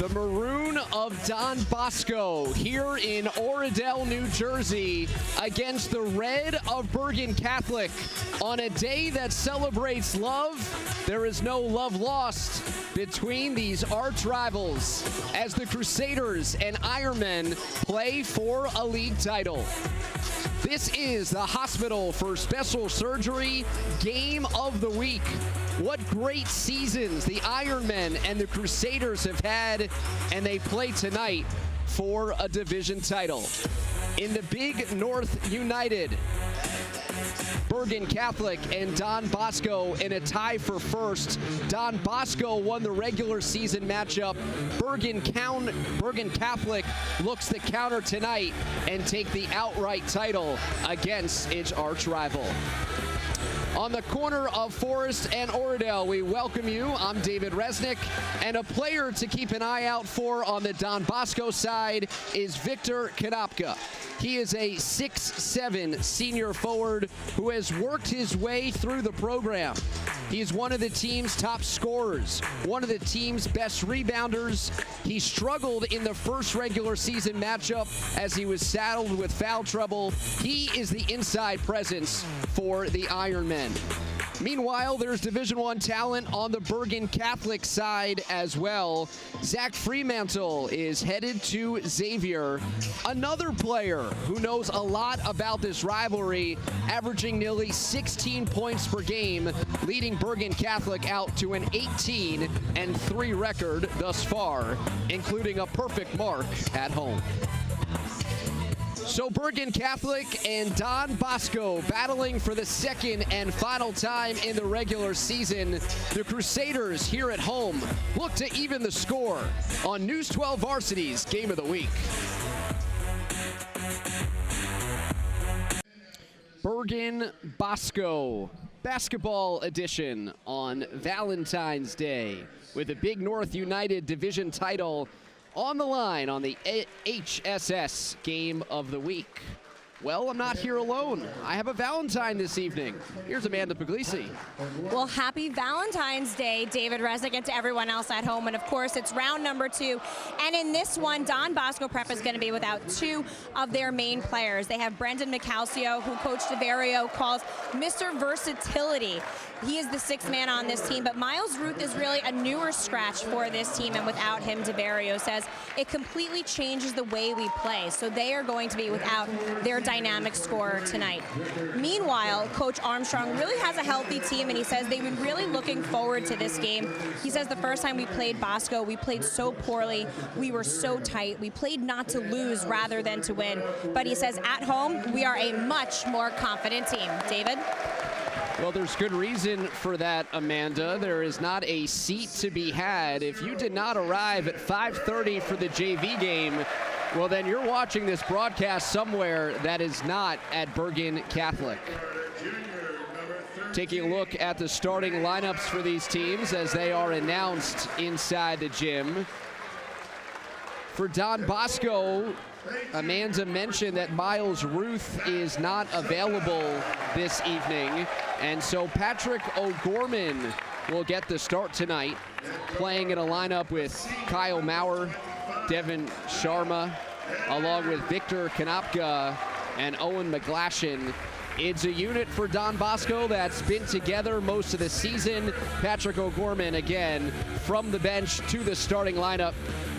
The Maroon of Don Bosco here in Oradell, New Jersey against the Red of Bergen Catholic. On a day that celebrates love, there is no love lost between these arch rivals as the Crusaders and Ironmen play for a league title. This is the Hospital for Special Surgery Game of the Week. What great seasons the Ironmen and the Crusaders have had, and they play tonight for a division title. In the Big North United, Bergen Catholic and Don Bosco in a tie for first. Don Bosco won the regular season matchup. Bergen Catholic looks to counter tonight and take the outright title against its arch rival. On the corner of Forest and Oradell, we welcome you. I'm David Resnick, and a player to keep an eye out for on the Don Bosco side is Victor Konopka. He is a 6'7" senior forward who has worked his way through the program. He's one of the team's top scorers, one of the team's best rebounders. He struggled in the first regular season matchup as he was saddled with foul trouble. He is the inside presence for the Ironmen. Meanwhile, there's Division I talent on the Bergen Catholic side as well. Zach Fremantle is headed to Xavier, another player who knows a lot about this rivalry, averaging nearly 16 points per game, leading Bergen Catholic out to an 18-3 record thus far, including a perfect mark at home. So Bergen Catholic and Don Bosco battling for the second and final time in the regular season. The Crusaders here at home look to even the score on News 12 Varsity's Game of the Week. Bergen Bosco basketball edition on Valentine's Day with the Big North United Division title on the line on the HSS Game of the Week. Well, I'm not here alone. I have a Valentine this evening. Here's Amanda Puglisi. Well, happy Valentine's Day, David Resnick, and to everyone else at home. And of course, it's round number 2. And in this one, Don Bosco Prep is going to be without 2 of their main players. They have Brendan McCalcio, who Coach DeVario calls Mr. Versatility. He is the 6th man on this team, but Miles Ruth is really a newer scratch for this team, and without him, DeVario says it completely changes the way we play. So they are going to be without their dynamic scorer tonight. Meanwhile, Coach Armstrong really has a healthy team, and he says they've been really looking forward to this game. He says the first time we played Bosco, we played so poorly, we were so tight, we played not to lose rather than to win. But he says at home, we are a much more confident team. David? Well, there's good reason for that, Amanda. There is not a seat to be had. If you did not arrive at 5:30 for the JV game, well, then you're watching this broadcast somewhere that is not at Bergen Catholic. Taking a look at the starting lineups for these teams as they are announced inside the gym. For Don Bosco, Amanda mentioned that Miles Ruth is not available this evening, and so Patrick O'Gorman will get the start tonight, playing in a lineup with Kyle Maurer, Devin Sharma, along with Victor Konopka and Owen McGlashan. It's a unit for Don Bosco that's been together most of the season. Patrick O'Gorman, again, from the bench to the starting lineup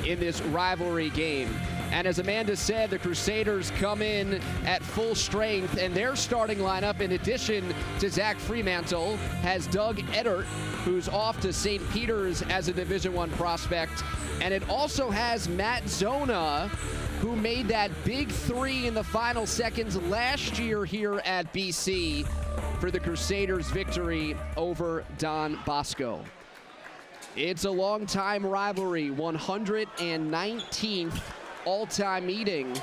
in this rivalry game. And as Amanda said, the Crusaders come in at full strength, and their starting lineup, in addition to Zach Fremantle, has Doug Eddert, who's off to St. Peter's as a Division I prospect. And it also has Matt Zona, who made that big 3 in the final seconds last year here at BC for the Crusaders' victory over Don Bosco. It's a long-time rivalry, 119th all-time meeting.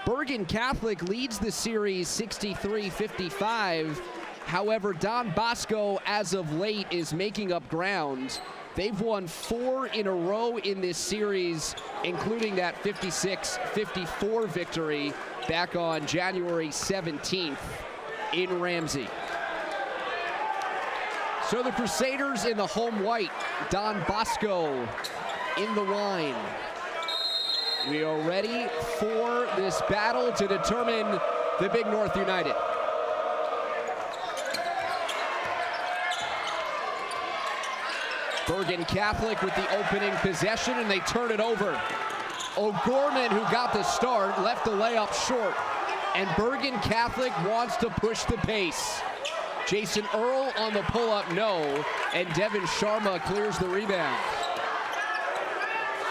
Bergen Catholic leads the series 63-55. However, Don Bosco, as of late, is making up ground. They've won 4 in a row in this series, including that 56-54 victory back on January 17th in Ramsey. So the Crusaders in the home white, Don Bosco in the wine. We are ready for this battle to determine the Big North United. Bergen Catholic with the opening possession, and they turn it over. O'Gorman, who got the start, left the layup short, and Bergen Catholic wants to push the pace. Jason Earl on the pull-up, no, and Devin Sharma clears the rebound.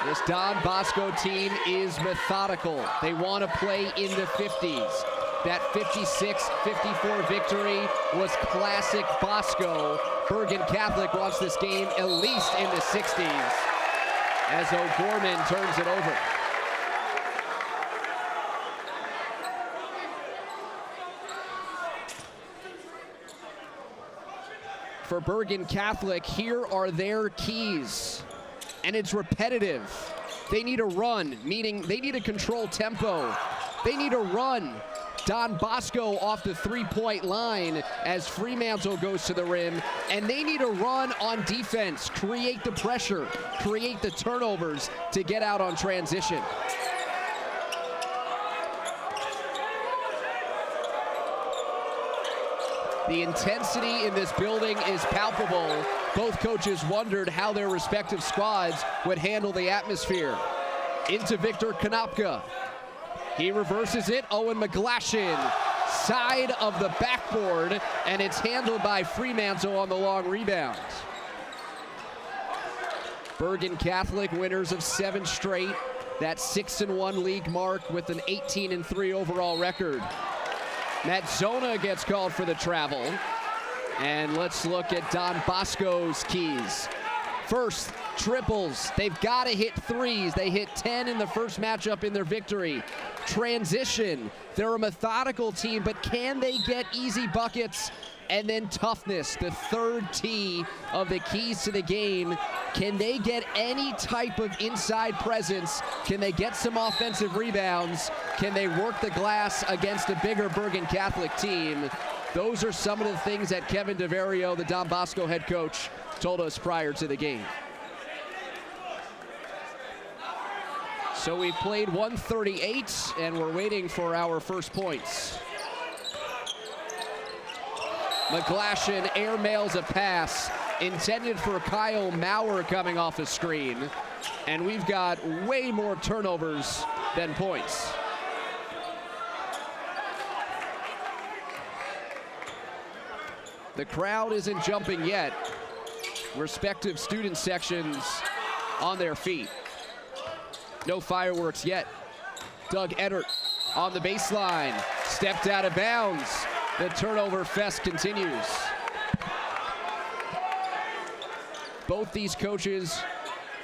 This Don Bosco team is methodical. They want to play in the 50s. That 56-54 victory was classic Bosco. Bergen Catholic wants this game at least in the 60s as O'Gorman turns it over. For Bergen Catholic, here are their keys, and it's repetitive. They need a run, meaning they need to control tempo. They need a run. Don Bosco off the three-point line as Fremantle goes to the rim, and they need a run on defense, create the pressure, create the turnovers to get out on transition. The intensity in this building is palpable. Both coaches wondered how their respective squads would handle the atmosphere. Into Victor Konopka. He reverses it. Owen McGlashan, side of the backboard, and it's handled by Fremantle on the long rebound. Bergen Catholic winners of 7 straight. That 6-1 league mark with an 18-3 overall record. Matt Zona gets called for the travel. And let's look at Don Bosco's keys. First, triples. They've got to hit threes. They hit 10 in the first matchup in their victory. Transition. They're a methodical team, but can they get easy buckets? And then toughness, the third T of the keys to the game. Can they get any type of inside presence? Can they get some offensive rebounds? Can they work the glass against a bigger Bergen Catholic team? Those are some of the things that Kevin DeVario, the Don Bosco head coach, told us prior to the game. So we've played 138, and we're waiting for our first points. McGlashan airmails a pass intended for Kyle Maurer coming off the screen, and we've got way more turnovers than points. The crowd isn't jumping yet. Respective student sections on their feet. No fireworks yet. Doug Eddert on the baseline, stepped out of bounds. The turnover fest continues. Both these coaches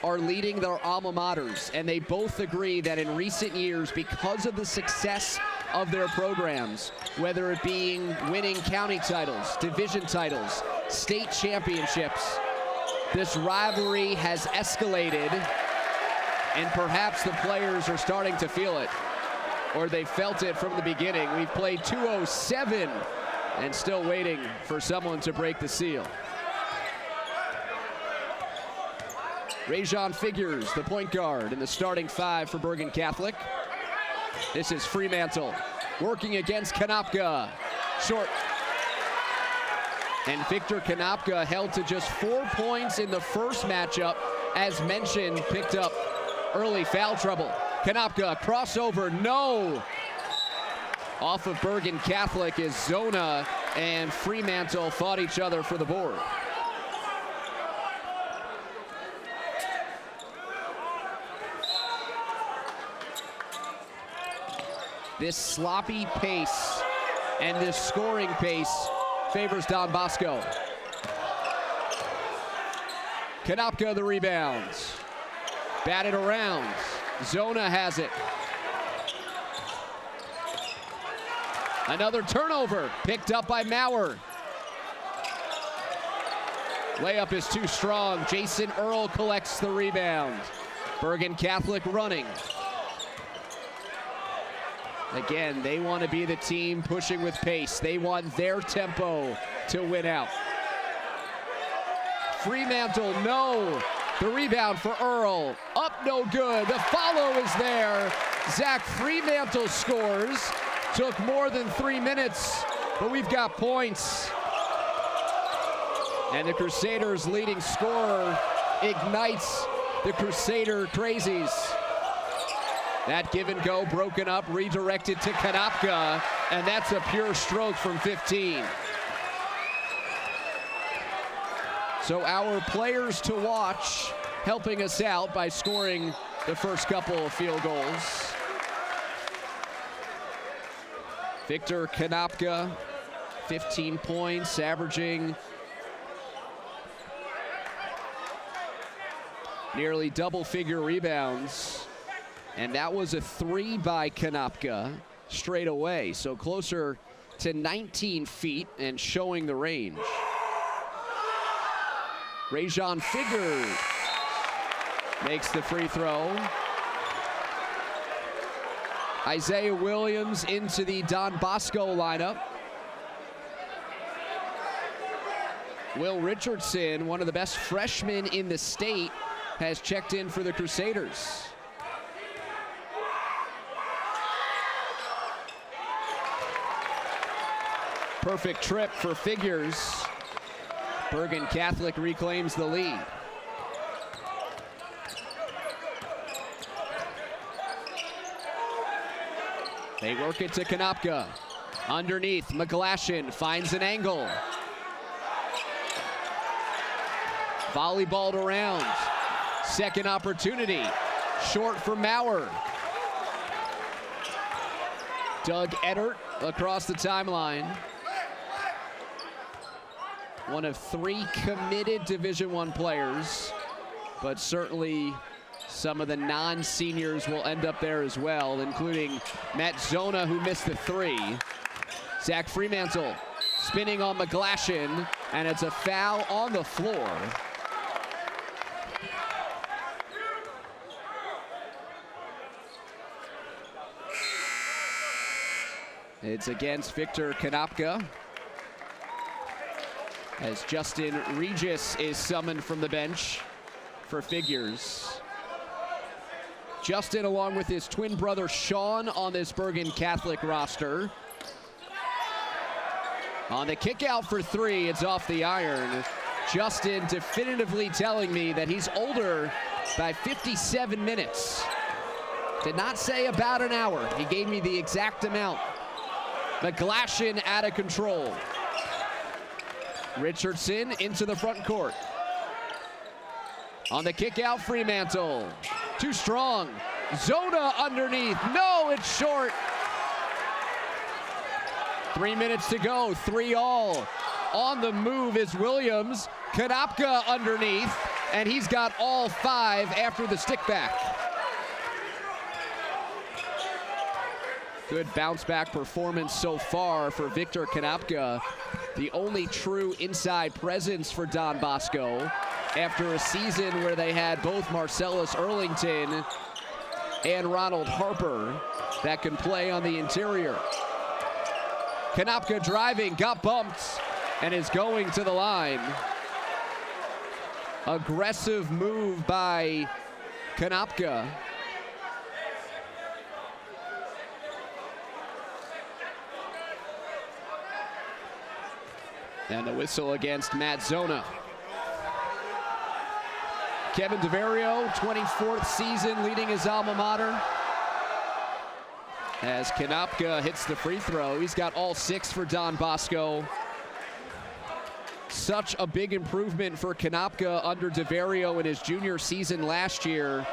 are leading their alma maters, and they both agree that in recent years, because of the success of their programs, whether it being winning county titles, division titles, state championships, this rivalry has escalated, and perhaps the players are starting to feel it, or they felt it from the beginning. We've played 207 and still waiting for someone to break the seal. Rajon Figures, the point guard, in the starting 5 for Bergen Catholic. This is Fremantle working against Konopka. Short. And Victor Konopka held to just 4 points in the first matchup. As mentioned, picked up early foul trouble. Konopka, crossover, no! Off of Bergen Catholic is Zona, and Fremantle fought each other for the board. This sloppy pace and this scoring pace favors Don Bosco. Konopka the rebounds. Batted around. Zona has it. Another turnover picked up by Maurer. Layup is too strong. Jason Earl collects the rebound. Bergen Catholic running. Again, they want to be the team pushing with pace. They want their tempo to win out. Fremantle, no. The rebound for Earl. Up, no good. The follow is there. Zach Fremantle scores. Took more than 3 minutes, but we've got points. And the Crusaders' leading scorer ignites the Crusader crazies. That give and go broken up, redirected to Konopka, and that's a pure stroke from 15. So our players to watch helping us out by scoring the first couple of field goals. Victor Konopka, 15 points, averaging nearly double-figure rebounds. And that was a 3 by Konopka straight away, so closer to 19 feet and showing the range. Rajon Figger makes the free throw. Isaiah Williams into the Don Bosco lineup. Will Richardson, one of the best freshmen in the state, has checked in for the Crusaders. Perfect trip for Figures. Bergen Catholic reclaims the lead. They work it to Konopka. Underneath, McGlashan finds an angle. Volleyballed around. Second opportunity. Short for Maurer. Doug Eddert across the timeline. One of 3 committed Division I players, but certainly some of the non-seniors will end up there as well, including Matt Zona, who missed the 3. Zach Fremantle spinning on McGlashan, and it's a foul on the floor. It's against Victor Konopka, as Justin Regis is summoned from the bench for Figures. Justin, along with his twin brother Sean, on this Bergen Catholic roster. On the kick out for 3, it's off the iron. Justin definitively telling me that he's older by 57 minutes. Did not say about an hour. He gave me the exact amount. McGlashan out of control. Richardson into the front court. On the kick out, Fremantle. Too strong. Zona underneath. No, it's short. 3 minutes to go, 3-all. On the move is Williams. Konopka underneath, and he's got all 5 after the stick back. Good bounce back performance so far for Victor Konopka. The only true inside presence for Don Bosco after a season where they had both Marcellus Erlington and Ronald Harper that can play on the interior. Konopka driving, got bumped, and is going to the line. Aggressive move by Konopka. And the whistle against Matt Zona. Kevin DeVario, 24th season leading his alma mater. As Konopka hits the free throw, he's got all 6 for Don Bosco. Such a big improvement for Konopka under DeVario in his junior season last year.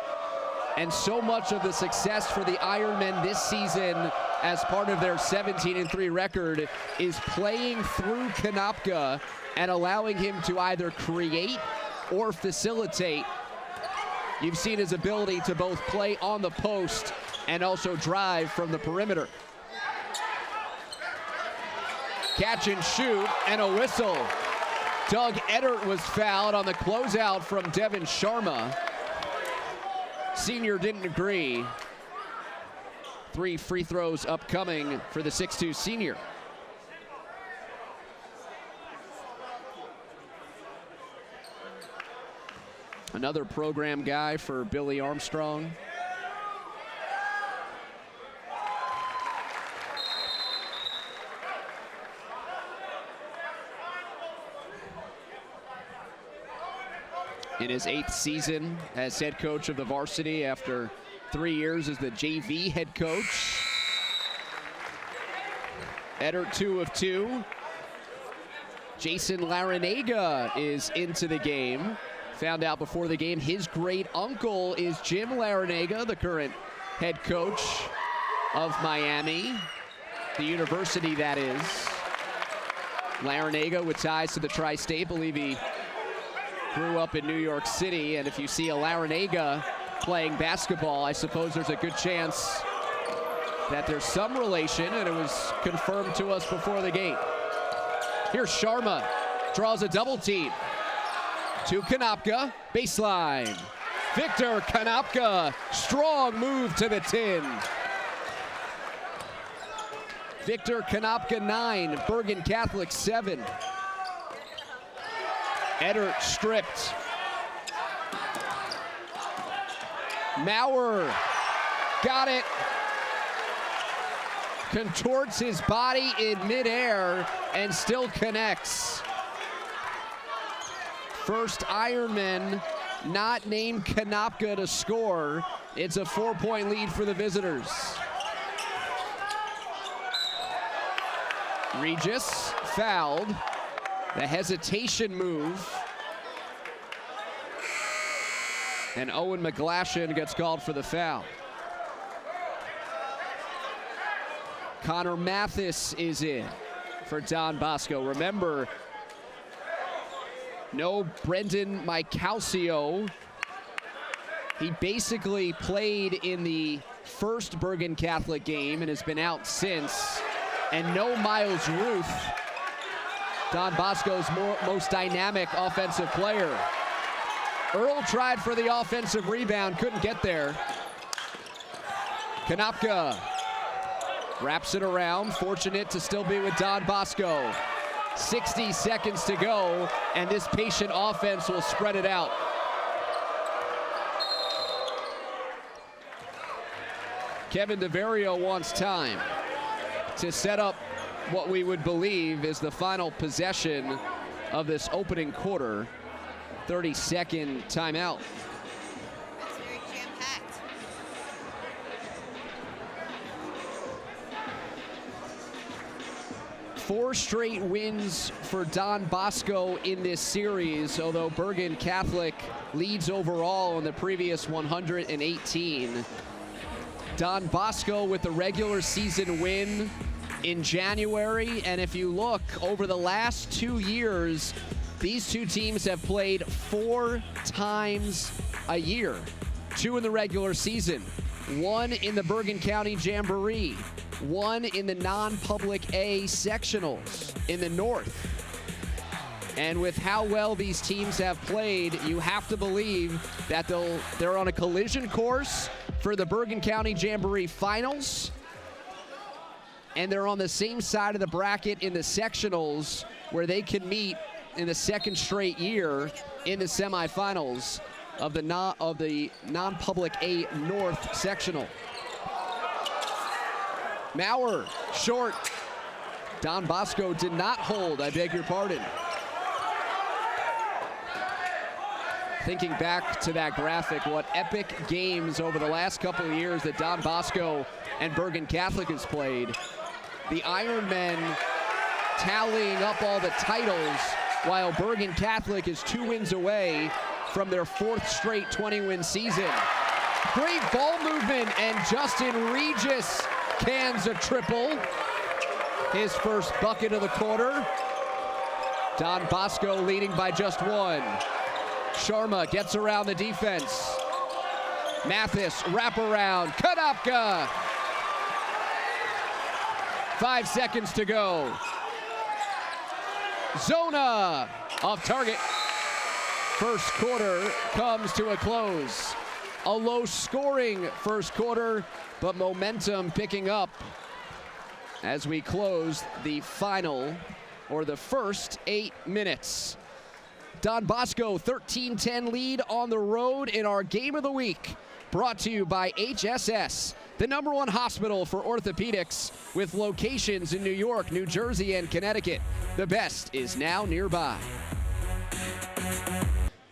And so much of the success for the Ironmen this season as part of their 17-3 record is playing through Konopka and allowing him to either create or facilitate. You've seen his ability to both play on the post and also drive from the perimeter. Catch and shoot, and a whistle. Doug Eddert was fouled on the closeout from Devin Sharma. Senior didn't agree. 3 free throws upcoming for the 6'2 senior. Another program guy for Billy Armstrong. In his 8th season as head coach of the Varsity after 3 years as the JV head coach. Eddard 2 of 2. Jason Larinaga is into the game. Found out before the game his great uncle is Jim Larinaga, the current head coach of Miami, the university that is. Larinaga with ties to the Tri-State, believe he grew up in New York City, and if you see a Larinaga playing basketball, I suppose there's a good chance that there's some relation, and it was confirmed to us before the game. Here's Sharma, draws a double team to Konopka, baseline. Victor Konopka, strong move to the tin. Victor Konopka 9, Bergen Catholic 7. Eddard stripped. Maurer got it. Contorts his body in midair and still connects. First Ironman not named Konopka to score. It's a 4-point lead for the visitors. Regis fouled. The hesitation move. And Owen McGlashan gets called for the foul. Connor Mathis is in for Don Bosco. Remember, no Brendan Micalcio. He basically played in the first Bergen Catholic game and has been out since. And no Miles Ruth, Don Bosco's most dynamic offensive player. Earl tried for the offensive rebound, couldn't get there. Konopka wraps it around, fortunate to still be with Don Bosco. 60 seconds to go, and this patient offense will spread it out. Kevin DeVario wants time to set up what we would believe is the final possession of this opening quarter. 30-second timeout. That's very jam-packed. Four straight wins for Don Bosco in this series, although Bergen Catholic leads overall in the previous 118. Don Bosco with the regular season win in January, and if you look over the last 2 years, these two teams have played 4 times a year. 2 in the regular season, 1 in the Bergen County Jamboree, 1 in the non-public A sectionals in the North. And with how well these teams have played, you have to believe that they're on a collision course for the Bergen County Jamboree Finals. And they're on the same side of the bracket in the sectionals where they can meet in the second straight year in the semifinals of the non-public A North sectional. Maurer, short. Don Bosco did not hold, I beg your pardon. Thinking back to that graphic, what epic games over the last couple of years that Don Bosco and Bergen Catholic has played. The Ironmen tallying up all the titles while Bergen Catholic is 2 wins away from their 4th straight 20-win season. Great ball movement, and Justin Regis cans a triple. His first bucket of the quarter. Don Bosco leading by just 1. Sharma gets around the defense. Mathis, wraparound, Konopka. 5 seconds to go. Zona off target. First quarter comes to a close. A low-scoring first quarter, but momentum picking up as we close the final, or the first 8 minutes. Don Bosco 13-10 lead on the road in our game of the week. Brought to you by HSS, the #1 hospital for orthopedics with locations in New York, New Jersey, and Connecticut. The best is now nearby.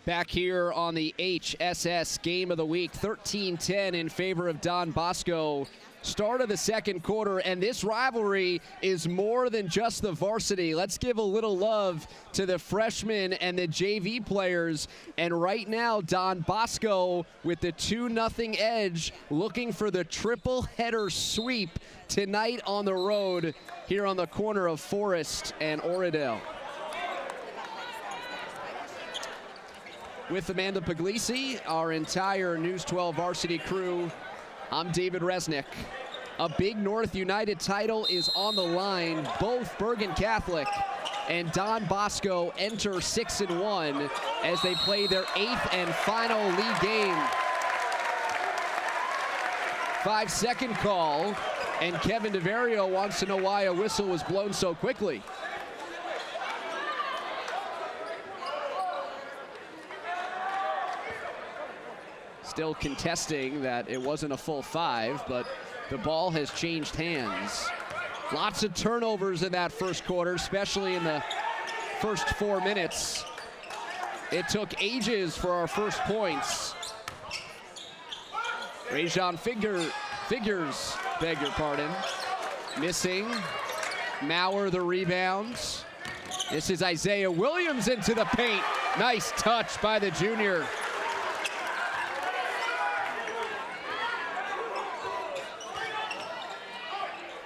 Back here on the HSS game of the week, 13-10 in favor of Don Bosco. Start of the second quarter, and this rivalry is more than just the varsity. Let's give a little love to the freshmen and the JV players. And right now, Don Bosco with the 2-0 edge, looking for the triple header sweep tonight on the road here on the corner of Forest and Oradell. With Amanda Puglisi, our entire News 12 varsity crew, I'm David Resnick. A Big North United title is on the line. Both Bergen Catholic and Don Bosco enter 6-1 as they play their 8th and final league game. 5-second call, and Kevin DeVario wants to know why a whistle was blown so quickly. Still contesting that it wasn't a full 5, but the ball has changed hands. Lots of turnovers in that first quarter, especially in the first 4 minutes. It took ages for our first points. Rajon Figures, beg your pardon, missing. Maurer the rebounds. This is Isaiah Williams into the paint. Nice touch by the junior.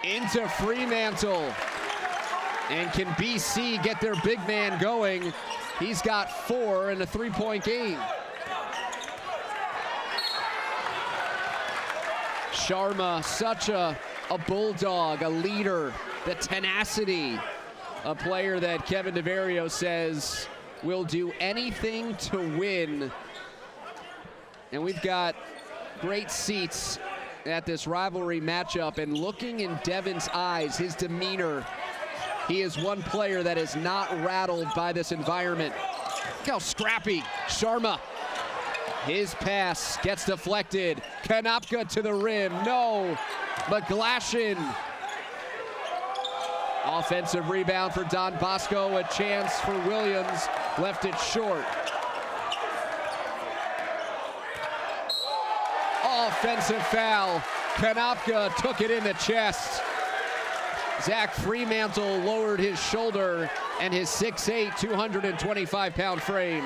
Into Fremantle. And can BC get their big man going? He's got 4 in a 3-point game. Sharma, such a bulldog, a leader, the tenacity. A player that Kevin DeVario says will do anything to win. And we've got great seats at this rivalry matchup, and looking in Devin's eyes, his demeanor, he is one player that is not rattled by this environment. Look how scrappy. Sharma, his pass gets deflected. Kanopka to the rim, no. McGlashan. Offensive rebound for Don Bosco, a chance for Williams, left it short. Offensive foul. Kanopka took it in the chest. Zach Fremantle lowered his shoulder and his 6'8", 225-pound frame.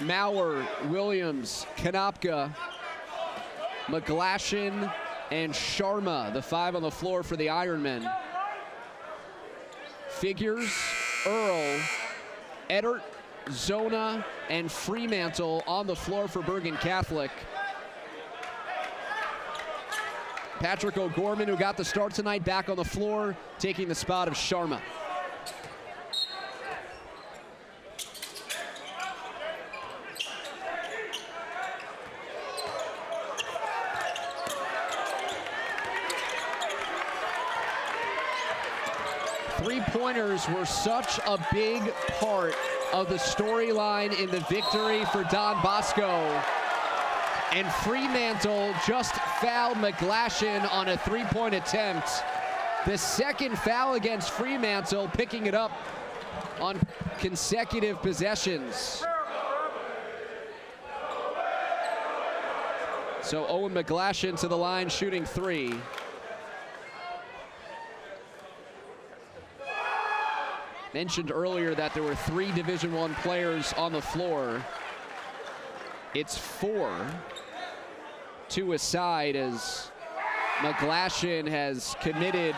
Maurer, Williams, Kanopka, McGlashan, and Sharma, the 5 on the floor for the Ironmen. Figures, Earl, Eddard, Zona, and Fremantle on the floor for Bergen Catholic. Patrick O'Gorman, who got the start tonight, back on the floor, taking the spot of Sharma. Three-pointers were such a big part of the storyline in the victory for Don Bosco. And Fremantle just fouled McGlashan on a 3-point attempt. The second foul against Fremantle, picking it up on consecutive possessions. So Owen McGlashan to the line, shooting 3. Mentioned earlier that there were 3 Division I players on the floor. It's 4, 2 aside, as McGlashan has committed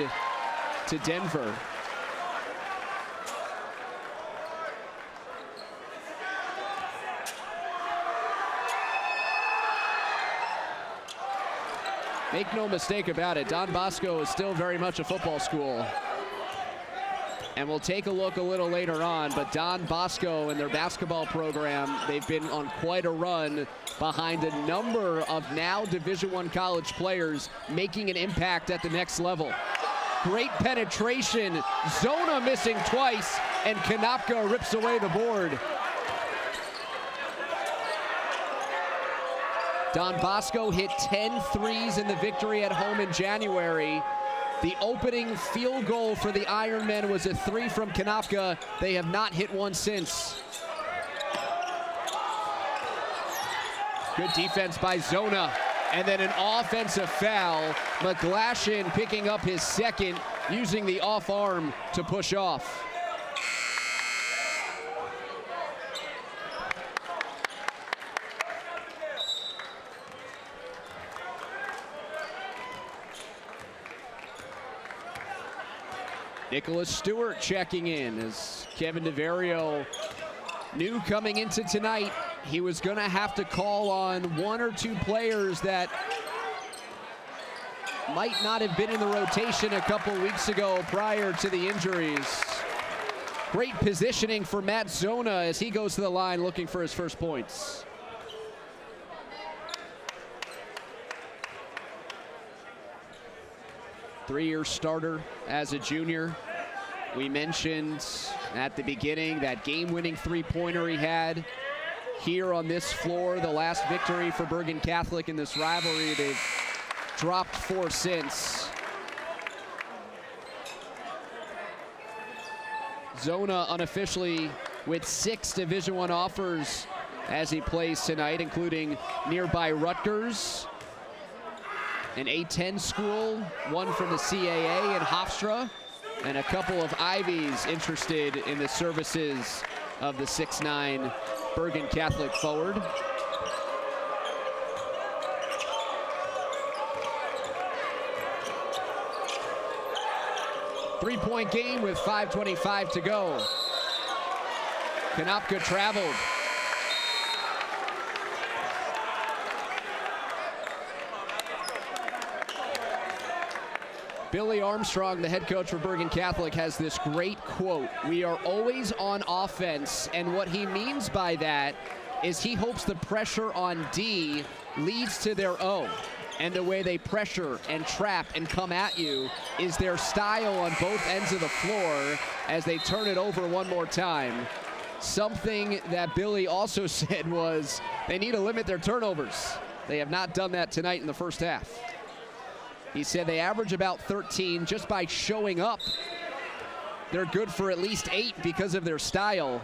to Denver. Make no mistake about it, Don Bosco is still very much a football school. And we'll take a look a little later on, but Don Bosco and their basketball program, they've been on quite a run behind a number of now Division I college players making an impact at the next level. Great penetration. Zona missing twice, and Konopka rips away the board. Don Bosco hit 10 threes in the victory at home in January. The opening field goal for the Ironmen was a 3 from Konopka. They have not hit one since. Good defense by Zona. And then an offensive foul. McGlashan picking up his second, using the off arm to push off. Nicholas Stewart checking in as Kevin DeVario knew coming into tonight he was going to have to call on one or two players that might not have been in the rotation a couple weeks ago prior to the injuries. Great positioning for Matt Zona as he goes to the line looking for his first points. Three-year starter as a junior. We mentioned at the beginning that game-winning three-pointer he had here on this floor. The last victory for Bergen Catholic in this rivalry. They've dropped 4 since. Zona unofficially with 6 Division I offers as he plays tonight, including nearby Rutgers, an A-10 school, one from the CAA in Hofstra, and a couple of Ivies interested in the services of the 6'9" Bergen Catholic forward. Three-point game with 5:25 to go. Konopka traveled. Billy Armstrong, the head coach for Bergen Catholic, has this great quote: "We are always on offense," and what he means by that is he hopes the pressure on D leads to their O. And the way they pressure and trap and come at you is their style on both ends of the floor as they turn it over one more time. Something that Billy also said was they need to limit their turnovers. They have not done that tonight in the first half. He said they average about 13 just by showing up. They're good for at least 8 because of their style.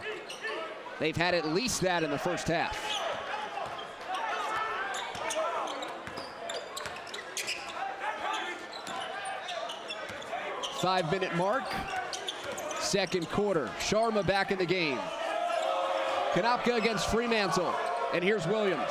They've had at least that in the first half. Five-minute mark, second quarter. Sharma back in the game. Konopka against Fremantle, and here's Williams.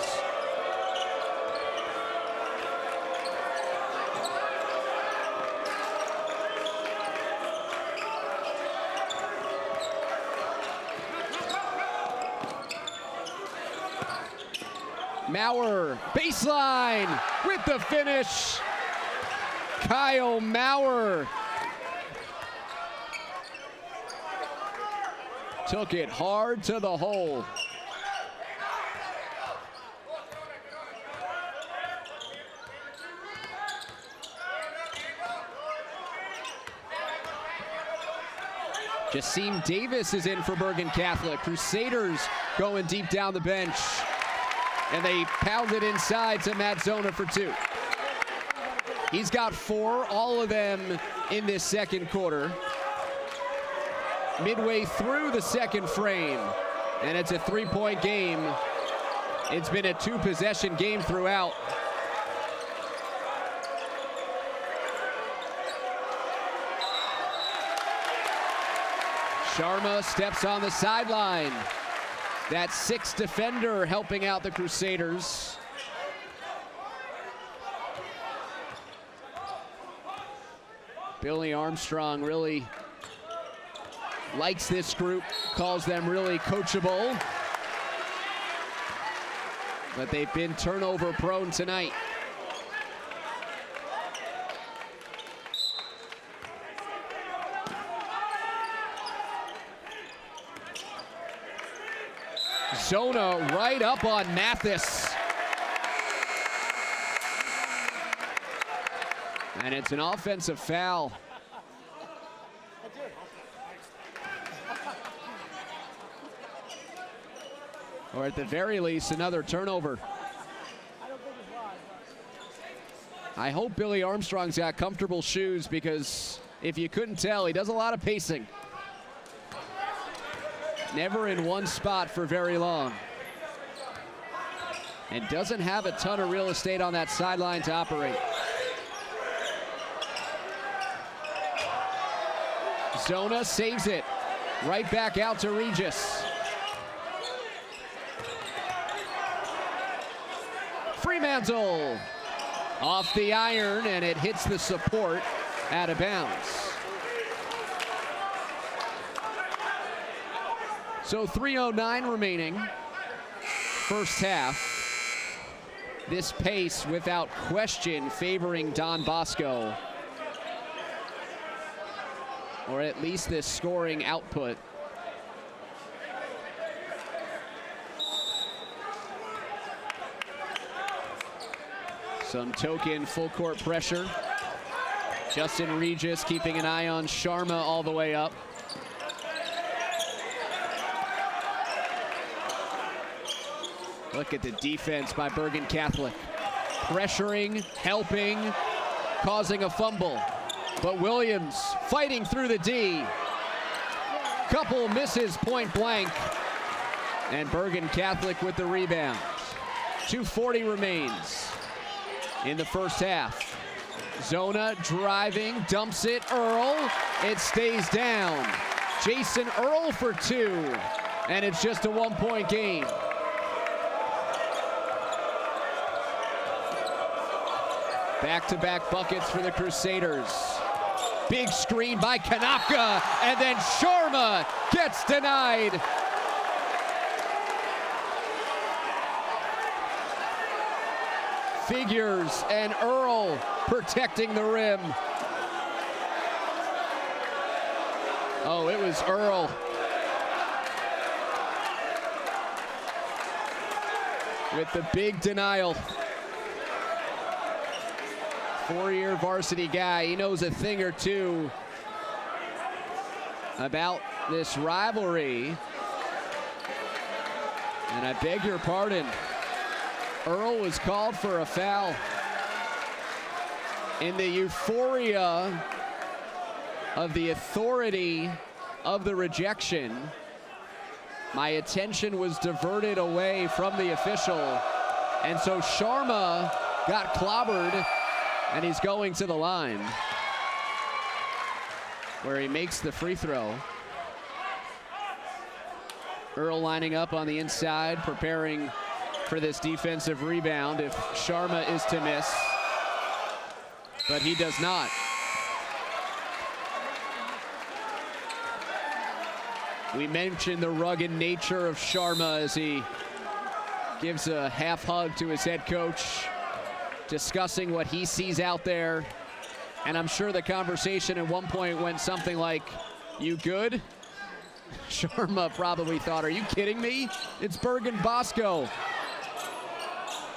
Maurer, baseline with the finish. Kyle Maurer took it hard to the hole. Jasim Davis is in for Bergen Catholic. Crusaders going deep down the bench. And they pound it inside to Matt Zona for 2. He's got 4, all of them in this second quarter. Midway through the second frame, and it's a 3-point game. It's been a 2-possession game throughout. Sharma steps on the sideline. That 6th defender helping out the Crusaders. Billy Armstrong really likes this group, calls them really coachable. But they've been turnover prone tonight. Zona right up on Mathis. And it's an offensive foul. Or at the very least, another turnover. I hope Billy Armstrong's got comfortable shoes, because if you couldn't tell, he does a lot of pacing. Never in one spot for very long. And doesn't have a ton of real estate on that sideline to operate. Zona saves it. Right back out to Regis. Fremantle off the iron, and it hits the support out of bounds. So 3:09 remaining, first half. This pace, without question, favoring Don Bosco. Or at least this scoring output. Some token full court pressure. Justin Regis keeping an eye on Sharma all the way up. Look at the defense by Bergen Catholic. Pressuring, helping, causing a fumble. But Williams fighting through the D. Couple misses point blank. And Bergen Catholic with the rebound. 2:40 remains in the first half. Zona driving, dumps it, Earl. It stays down. Jason Earl for 2. And it's just a 1-point game. Back-to-back buckets for the Crusaders. Big screen by Kanaka, and then Sharma gets denied. Figures, and Earl protecting the rim. Oh, it was Earl. With the big denial. Four-year varsity guy, he knows a thing or two about this rivalry. And I beg your pardon, Earl was called for a foul. In the euphoria of the authority of the rejection, my attention was diverted away from the official. And so Sharma got clobbered, and he's going to the line where he makes the free throw. Earl lining up on the inside, preparing for this defensive rebound if Sharma is to miss, but he does not. We mentioned the rugged nature of Sharma as he gives a half hug to his head coach, discussing what he sees out there. And I'm sure the conversation at one point went something like, "You good?" Sharma probably thought, "Are you kidding me? It's Bergen Bosco."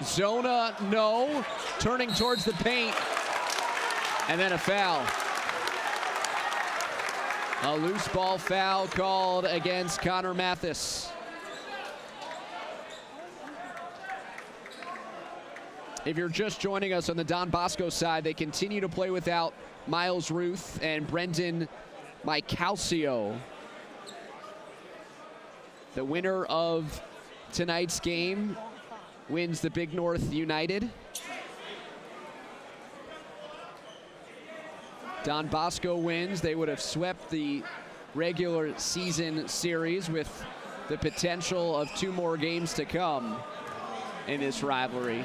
Zona, no. Turning towards the paint. And then a foul. A loose ball foul called against Connor Mathis. If you're just joining us on the Don Bosco side, they continue to play without Miles Ruth and Brendan Micalcio. The winner of tonight's game wins the Big North United. Don Bosco wins. They would have swept the regular season series with the potential of 2 more games to come in this rivalry.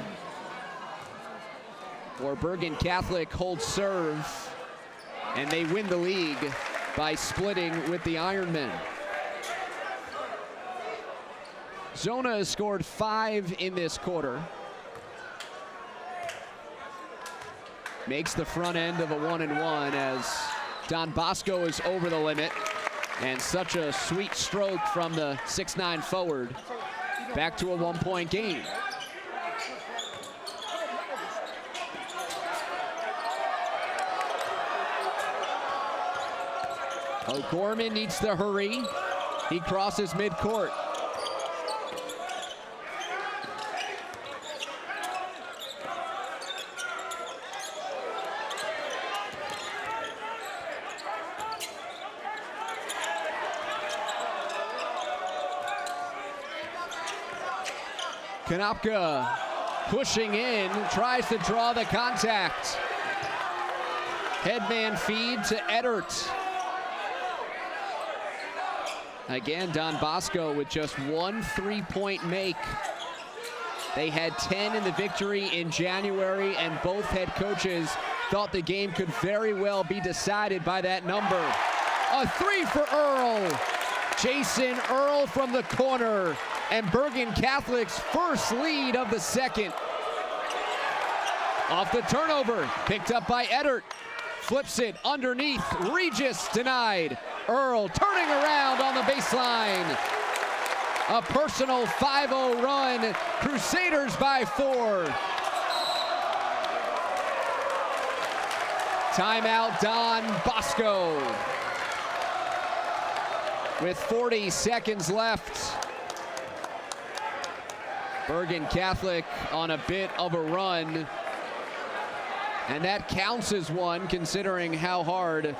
Or Bergen Catholic holds serve, and they win the league by splitting with the Ironmen. Zona has scored 5 in this quarter. Makes the front end of a 1-and-1 as Don Bosco is over the limit. And such a sweet stroke from the 6'9" forward. Back to a 1-point game. O'Gorman needs to hurry. He crosses midcourt. Konopka pushing in, tries to draw the contact. Headman feed to Eddert. Again, Don Bosco with just one three-point make. They had 10 in the victory in January, and both head coaches thought the game could very well be decided by that number. A three for Earl. Jason Earl from the corner, and Bergen Catholic's first lead of the second. Off the turnover, picked up by Eddert. Flips it underneath, Regis denied. Earl turning around on the baseline. A personal 5-0 run, Crusaders by 4. Timeout, Don Bosco. With 40 seconds left. Bergen Catholic on a bit of a run. And that counts as one, considering how hard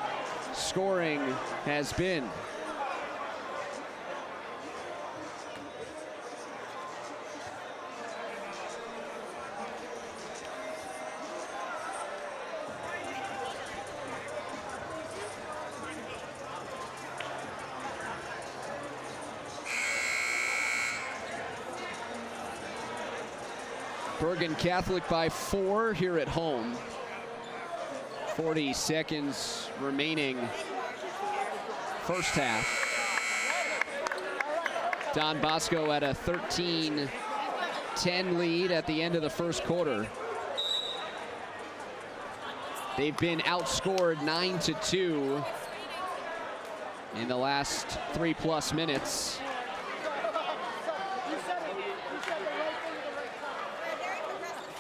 scoring has been. Bergen Catholic by 4 here at home. 40 seconds remaining first half. Don Bosco at a 13-10 lead at the end of the first quarter. They've been outscored 9-2 in the last 3+ minutes.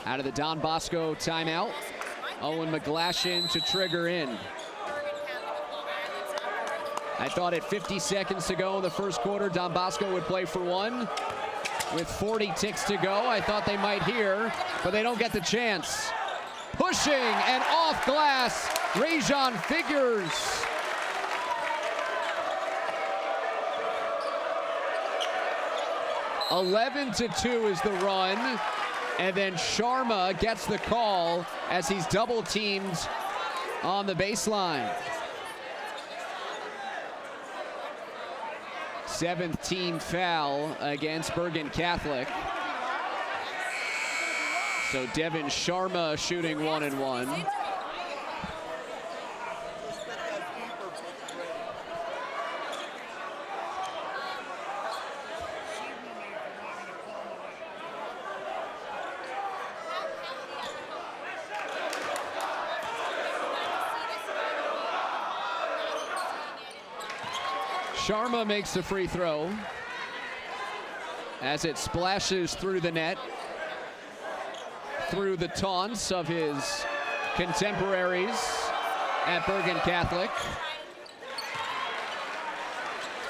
Out of the Don Bosco timeout, Owen McGlashan to trigger in. I thought at 50 seconds to go in the first quarter, Don Bosco would play for one. With 40 ticks to go, I thought they might hear, but they don't get the chance. Pushing and off glass, Rajon Figures. (11-2) is the run. And then Sharma gets the call as he's double teamed on the baseline. 7th team foul against Bergen Catholic. So Devin Sharma shooting 1-1. Sharma makes the free throw as it splashes through the net, through the taunts of his contemporaries at Bergen Catholic.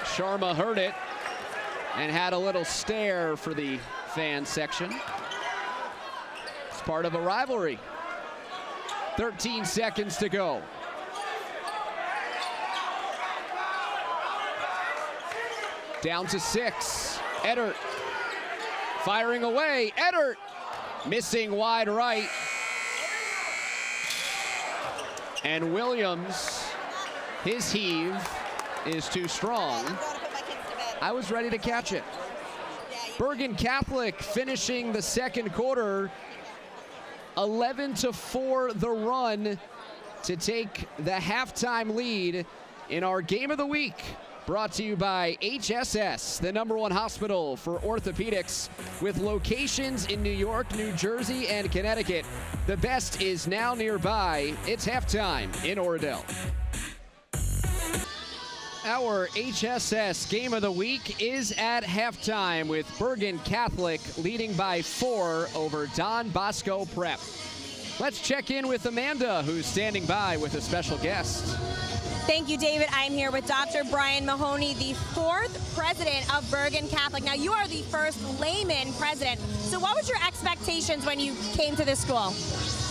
Sharma heard it and had a little stare for the fan section. It's part of a rivalry. 13 seconds to go. Down to 6. Eddert firing away. Eddert missing wide right. And Williams, his heave is too strong. I was ready to catch it. Bergen Catholic finishing the second quarter 11-4 the run to take the halftime lead in our game of the week. Brought to you by HSS, the #1 hospital for orthopedics with locations in New York, New Jersey, and Connecticut. The best is now nearby. It's halftime in Oradell. Our HSS game of the week is at halftime with Bergen Catholic leading by 4 over Don Bosco Prep. Let's check in with Amanda, who's standing by with a special guest. Thank you, David. I'm here with Dr. Brian Mahoney, the 4th president of Bergen Catholic. Now, you are the first layman president. So what was your expectations when you came to this school?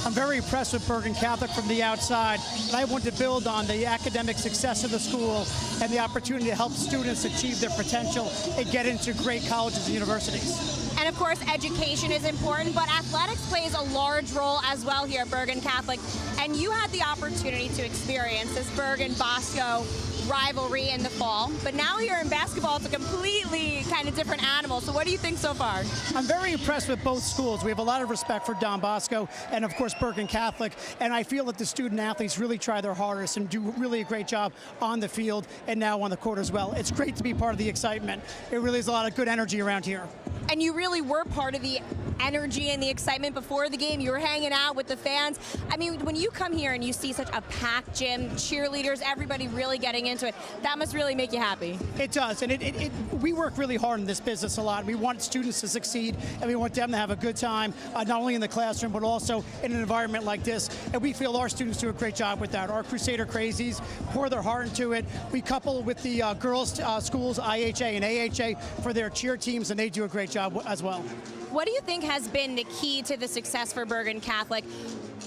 I'm very impressed with Bergen Catholic from the outside, and I want to build on the academic success of the school and the opportunity to help students achieve their potential and get into great colleges and universities. And of course, education is important, but athletics plays a large role as well here at Bergen Catholic. And you had the opportunity to experience this Bergen Bosco rivalry in the fall, but now here in basketball, it's a completely kind of different animal. So what do you think so far? I'm very impressed with both schools. We have a lot of respect for Don Bosco and, of course, Bergen Catholic, and I feel that the student athletes really try their hardest and do really a great job on the field and now on the court as well. It's great to be part of the excitement. It really is a lot of good energy around here. And you really were part of the energy and the excitement before the game. You were hanging out with the fans. I mean, when you come here and you see such a packed gym, cheerleaders, everybody really getting into it, that must really make you happy. It does, and we work really hard in this business a lot. We want students to succeed, and we want them to have a good time, not only in the classroom, but also in an environment like this. And we feel our students do a great job with that. Our Crusader Crazies pour their heart into it. We couple with the girls' schools, IHA and AHA, for their cheer teams, and they do a great job as well. What do you think has been the key to the success for Bergen Catholic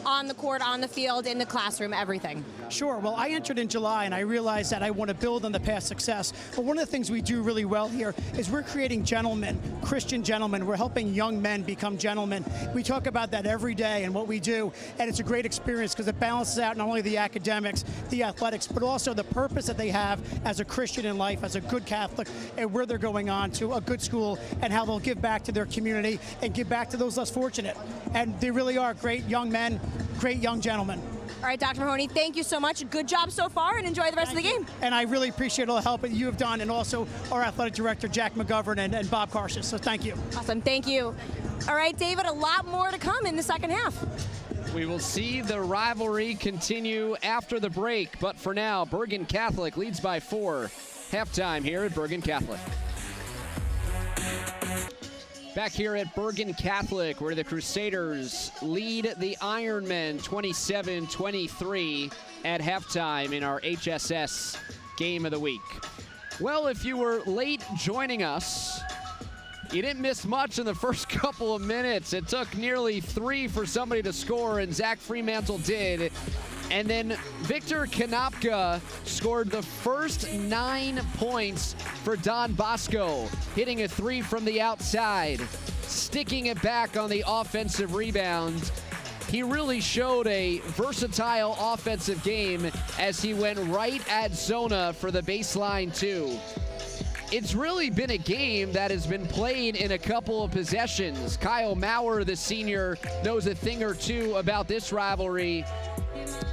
on the court, on the field, in the classroom, everything? Sure. Well, I entered in July, and I realized that I want to build on the past success. But one of the things we do really well here is we're creating gentlemen, Christian gentlemen. We're helping young men become gentlemen. We talk about that every day and what we do, and it's a great experience because it balances out not only the academics, the athletics, but also the purpose that they have as a Christian in life, as a good Catholic, and where they're going on to a good school and how they'll give back to their community and give back to those less fortunate. And they really are great young men, great young gentlemen. All right, Dr. Mahoney, thank you so much. Good job so far, and enjoy the rest of the game. And I really appreciate all the help that you have done, and also our athletic director, Jack McGovern, and Bob Karshis. So thank you. Awesome, thank you. All right, David, a lot more to come in the second half. We will see the rivalry continue after the break, but for now, Bergen Catholic leads by 4. Halftime here at Bergen Catholic. Back here at Bergen Catholic, where the Crusaders lead the Ironmen 27-23 at halftime in our HSS Game of the Week. Well, if you were late joining us, you didn't miss much in the first couple of minutes. It took nearly 3 for somebody to score, and Zach Fremantle did. And then Victor Konopka scored the first 9 points for Don Bosco, hitting a 3 from the outside, sticking it back on the offensive rebound. He really showed a versatile offensive game as he went right at Zona for the baseline 2. It's really been a game that has been played in a couple of possessions. Kyle Maurer, the senior, knows a thing or two about this rivalry.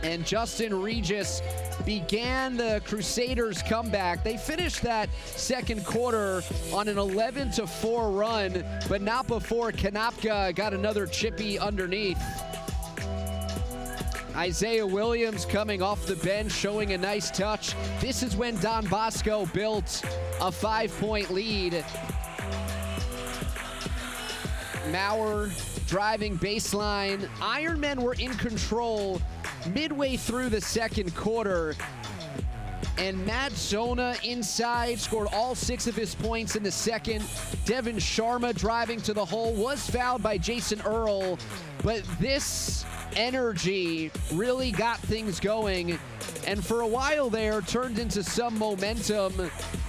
And Justin Regis began the Crusaders' comeback. They finished that second quarter on an 11-4 run, but not before Konopka got another chippy underneath. Isaiah Williams coming off the bench, showing a nice touch. This is when Don Bosco built a 5-point lead. Maurer driving baseline. Ironmen were in control midway through the second quarter, and Matt Zona inside scored all 6 of his points in the second. Devin Sharma driving to the hole, was fouled by Jason Earl, but this energy really got things going, and for a while there turned into some momentum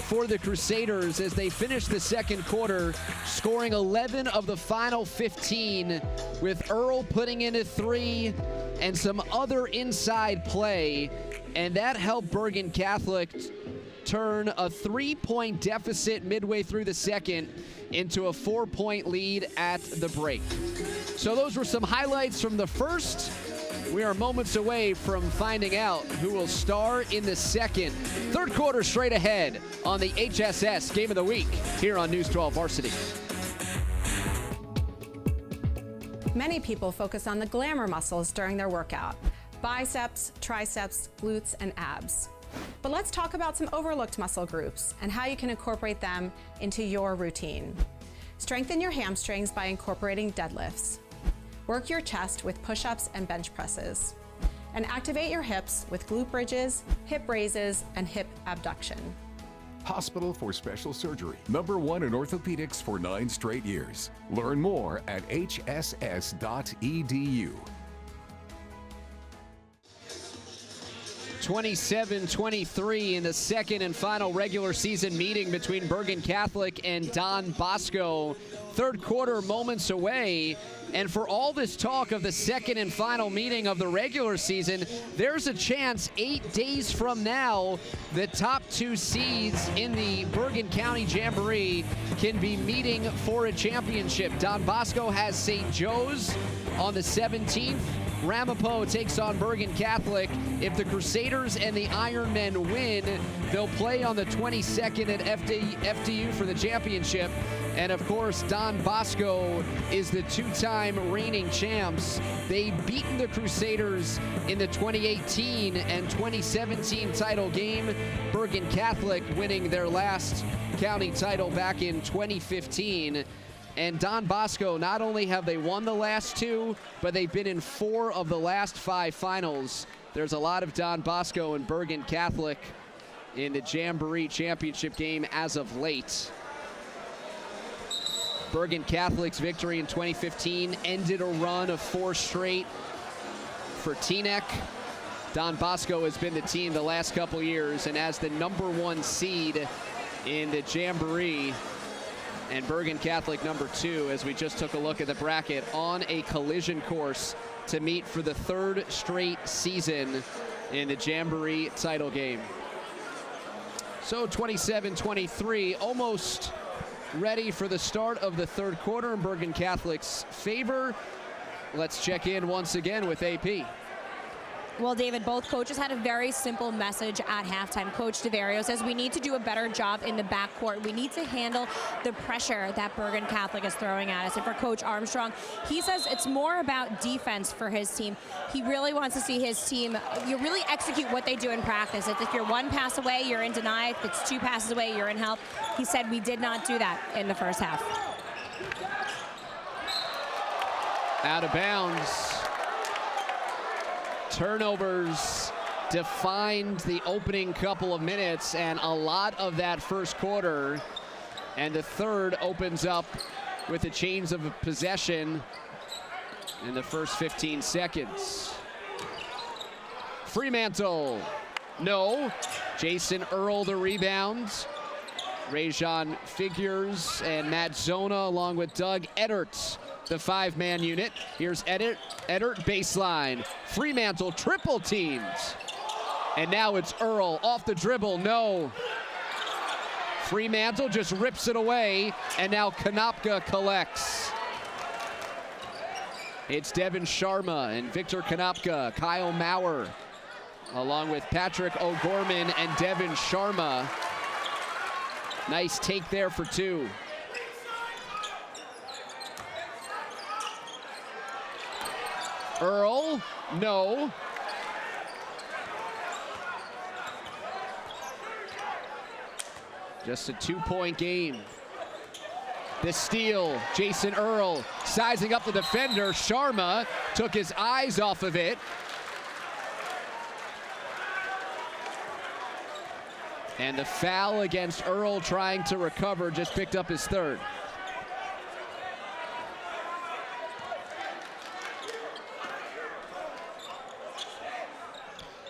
for the Crusaders as they finished the second quarter scoring 11 of the final 15, with Earl putting in a 3 and some other inside play, and that helped Bergen Catholic turn a 3-point deficit midway through the second into a 4-point lead at the break. So those were some highlights from the first. We are moments away from finding out who will star in the second. Third quarter straight ahead on the HSS Game of the Week here on News 12 Varsity. Many people focus on the glamour muscles during their workout: biceps, triceps, glutes, and abs. But let's talk about some overlooked muscle groups and how you can incorporate them into your routine. Strengthen your hamstrings by incorporating deadlifts. Work your chest with push-ups and bench presses. And activate your hips with glute bridges, hip raises, and hip abduction. Hospital for Special Surgery, #1 in orthopedics for 9 straight years. Learn more at hss.edu. 27-23 in the second and final regular season meeting between Bergen Catholic and Don Bosco. Third quarter moments away. And for all this talk of the second and final meeting of the regular season, there's a chance 8 days from now, the top 2 seeds in the Bergen County Jamboree can be meeting for a championship. Don Bosco has St. Joe's on the 17th. Ramapo takes on Bergen Catholic. If the Crusaders and the Ironmen win, they'll play on the 22nd at FDU for the championship. And of course, Don Bosco is the 2-time reigning champs. They beaten the Crusaders in the 2018 and 2017 title game. Bergen Catholic winning their last county title back in 2015. And Don Bosco, not only have they won the last 2, but they've been in 4 of the last 5 finals. There's a lot of Don Bosco and Bergen Catholic in the Jamboree Championship game as of late. Bergen Catholic's victory in 2015 ended a run of 4 straight for Teaneck. Don Bosco has been the team the last couple years, and as the #1 seed in the Jamboree, and Bergen Catholic #2, as we just took a look at the bracket, on a collision course to meet for the 3rd straight season in the Jamboree title game. So 27-23, almost ready for the start of the third quarter in Bergen Catholic's favor. Let's check in once again with AP. Well, David, both coaches had a very simple message at halftime. Coach DeVario says we need to do a better job in the backcourt. We need to handle the pressure that Bergen Catholic is throwing at us. And for Coach Armstrong, he says it's more about defense for his team. He really wants to see his team really execute what they do in practice. If you're 1 pass away, you're in deny. If it's 2 passes away, you're in help. He said we did not do that in the first half. Out of bounds. Turnovers defined the opening couple of minutes and a lot of that first quarter. And the third opens up with a change of possession in the first 15 seconds. Fremantle, no. Jason Earl the rebound. Rajon Figures and Matt Zona along with Doug Eddert, the 5-man unit. Here's Eddert baseline. Fremantle triple teamed. And now it's Earl off the dribble, no. Fremantle just rips it away, and now Konopka collects. It's Devin Sharma and Victor Konopka, Kyle Maurer, along with Patrick O'Gorman and Devin Sharma. Nice take there for 2. Earl, no. Just a 2-point game. The steal, Jason Earl sizing up the defender. Sharma took his eyes off of it. And the foul against Earl, trying to recover, just picked up his 3rd.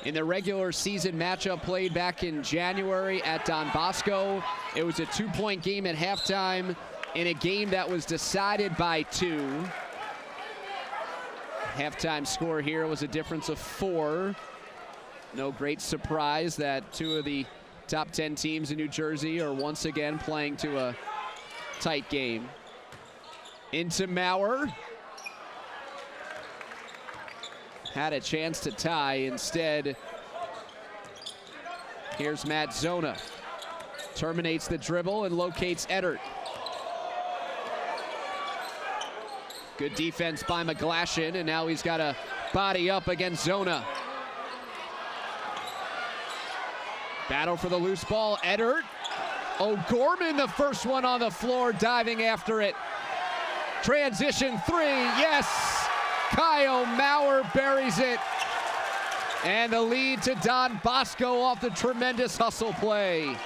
In the regular season matchup played back in January at Don Bosco, it was a 2-point game at halftime in a game that was decided by 2. Halftime score here was a difference of 4. No great surprise that 2 of the top 10 teams in New Jersey are once again playing to a tight game. Into Maurer. Had a chance to tie. Instead, here's Matt Zona. Terminates the dribble and locates Eddert. Good defense by McGlashan, and now he's got a body up against Zona. Battle for the loose ball, Eddert. O'Gorman, the first one on the floor, diving after it. Transition 3, yes! Kyle Maurer buries it. And the lead to Don Bosco off the tremendous hustle play.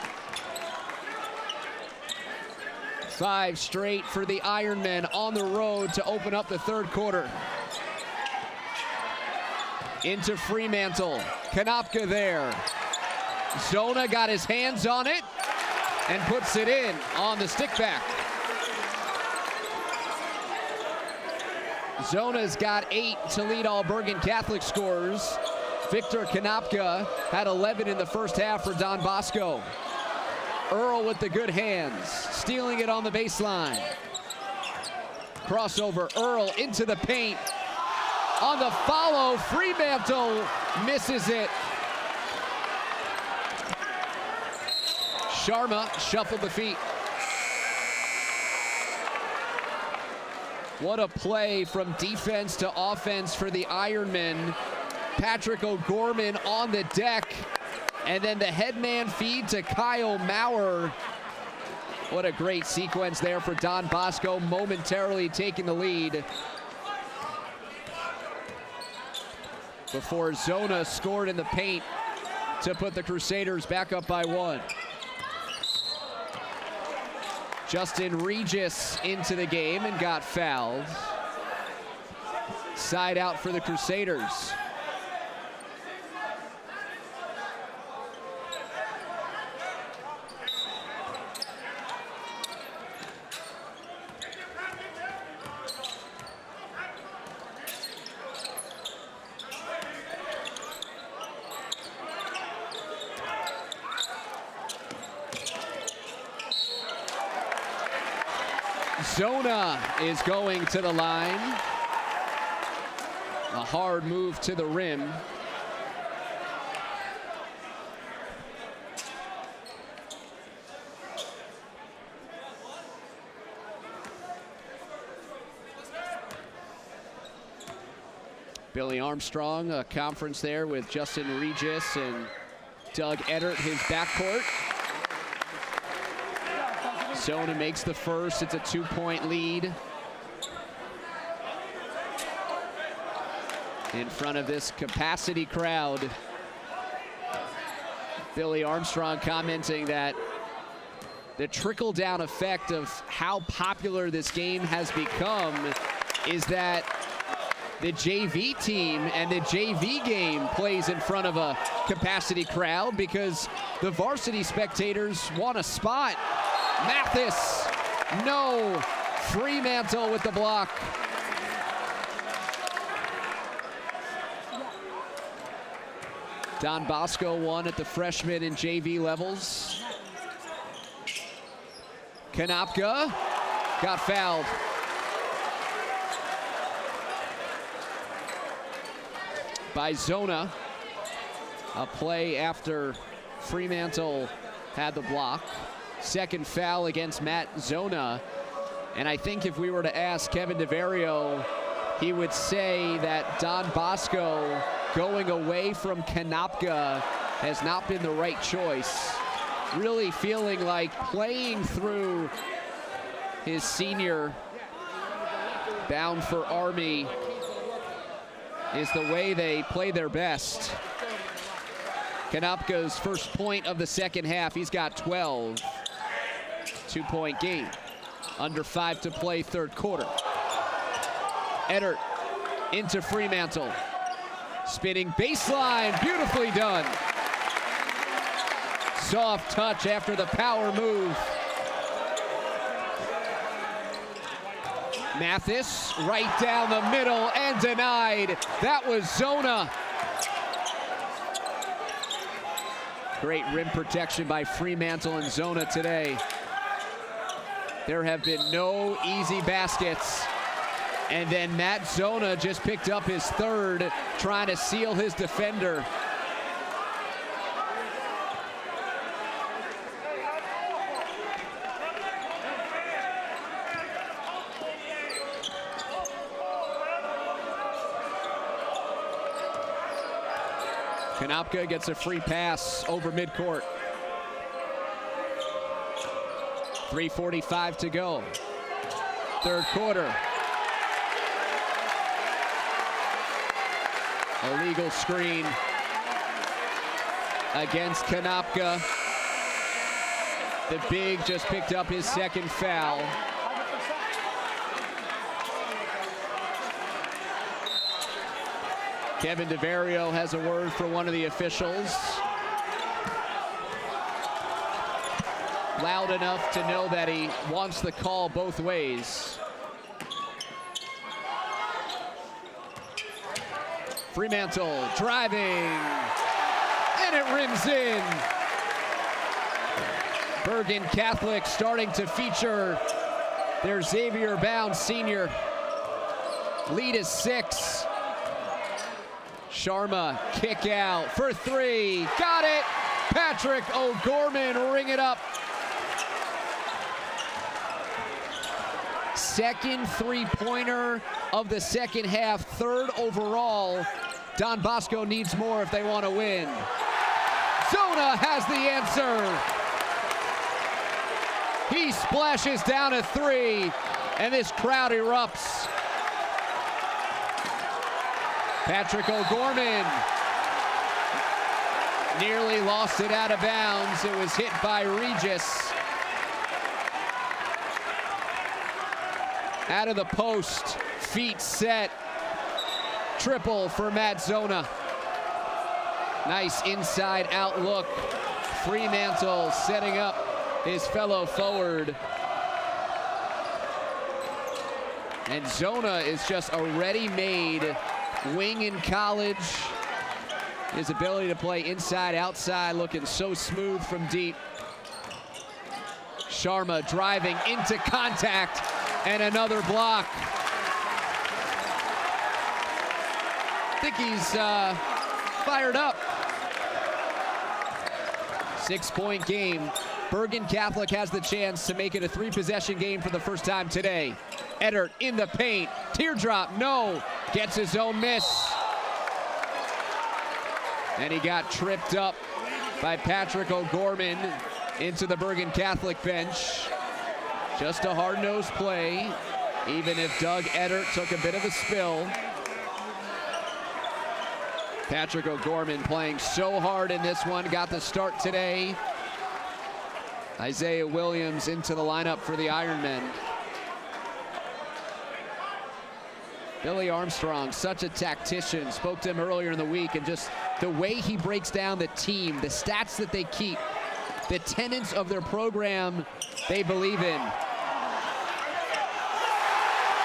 5 straight for the Ironmen on the road to open up the third quarter. into Fremantle. Konopka there. Zona got his hands on it and puts it in on the stick back. Zona's got 8 to lead all Bergen Catholic scorers. Victor Konopka had 11 in the first half for Don Bosco. Earl with the good hands, stealing it on the baseline. Crossover, Earl into the paint. On the follow, Fremantle misses it. Sharma shuffled the feet. What a play from defense to offense for the Ironmen. Patrick O'Gorman on the deck. And then the headman feed to Kyle Maurer. What a great sequence there for Don Bosco, momentarily taking the lead. Before Zona scored in the paint to put the Crusaders back up by 1. Justin Regis into the game and got fouled. Side out for the Crusaders. Zona is going to the line. A hard move to the rim. Billy Armstrong, a conference there with Justin Regis and Doug Eddert, his backcourt. Zona makes the first. It's a 2-point lead. In front of this capacity crowd. Billy Armstrong commenting that the trickle-down effect of how popular this game has become is that the JV team and the JV game plays in front of a capacity crowd because the varsity spectators want a spot. Mathis, no. Fremantle with the block. Don Bosco won at the freshman and JV levels. Konopka got fouled. By Zona. A play after Fremantle had the block. Second foul against Matt Zona. And I think if we were to ask Kevin DeVario, he would say that Don Bosco going away from Konopka has not been the right choice. Really feeling like playing through his senior bound for Army is the way they play their best. Konopka's first point of the second half, he's got 12. 2-point game. Under 5 to play, third quarter. Eddert into Fremantle. Spinning baseline, beautifully done. Soft touch after the power move. Mathis right down the middle and denied. That was Zona. Great rim protection by Fremantle and Zona today. There have been no easy baskets. And then Matt Zona just picked up his third, trying to seal his defender. Konopka gets a free pass over midcourt. 3:45 to go. Third quarter. Illegal screen against Konopka. The big just picked up his second foul. Kevin DeVario has a word for one of the officials. Loud enough to know that he wants the call both ways. Fremantle driving, and it rims in. Bergen Catholic starting to feature their Xavier Bound senior. Lead is 6. Sharma kick out for 3. Got it. Patrick O'Gorman ring it up. Second three-pointer of the second half, 3rd overall. Don Bosco needs more if they want to win. Zona has the answer. He splashes down a 3, and this crowd erupts. Patrick O'Gorman nearly lost it out of bounds. It was hit by Regis. Out of the post, feet set. Triple for Matt Zona. Nice inside out look. Fremantle setting up his fellow forward. And Zona is just a ready-made wing in college. His ability to play inside, outside, looking so smooth from deep. Sharma driving into contact, and another block. I think he's fired up. 6-point game. Bergen Catholic has the chance to make it a 3-possession game for the first time today. Eddard in the paint. Teardrop, no. Gets his own miss. And he got tripped up by Patrick O'Gorman into the Bergen Catholic bench. Just a hard-nosed play, even if Doug Eddard took a bit of a spill. Patrick O'Gorman playing so hard in this one, got the start today. Isaiah Williams into the lineup for the Ironmen. Billy Armstrong, such a tactician, spoke to him earlier in the week, and just the way he breaks down the team, the stats that they keep, the tenets of their program they believe in.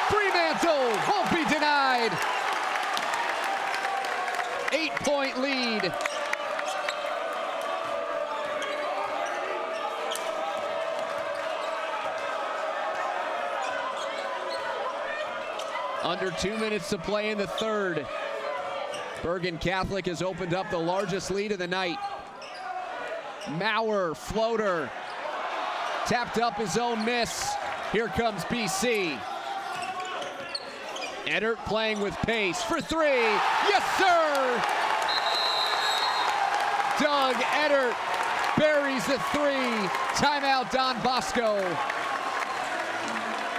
Fremantle won't be denied. 8-point lead. Under 2 minutes to play in the third. Bergen Catholic has opened up the largest lead of the night. Maurer, floater, tapped up his own miss. Here comes BC. Eddard playing with pace for 3. Yes, sir! Doug Eddard buries the 3. Timeout, Don Bosco.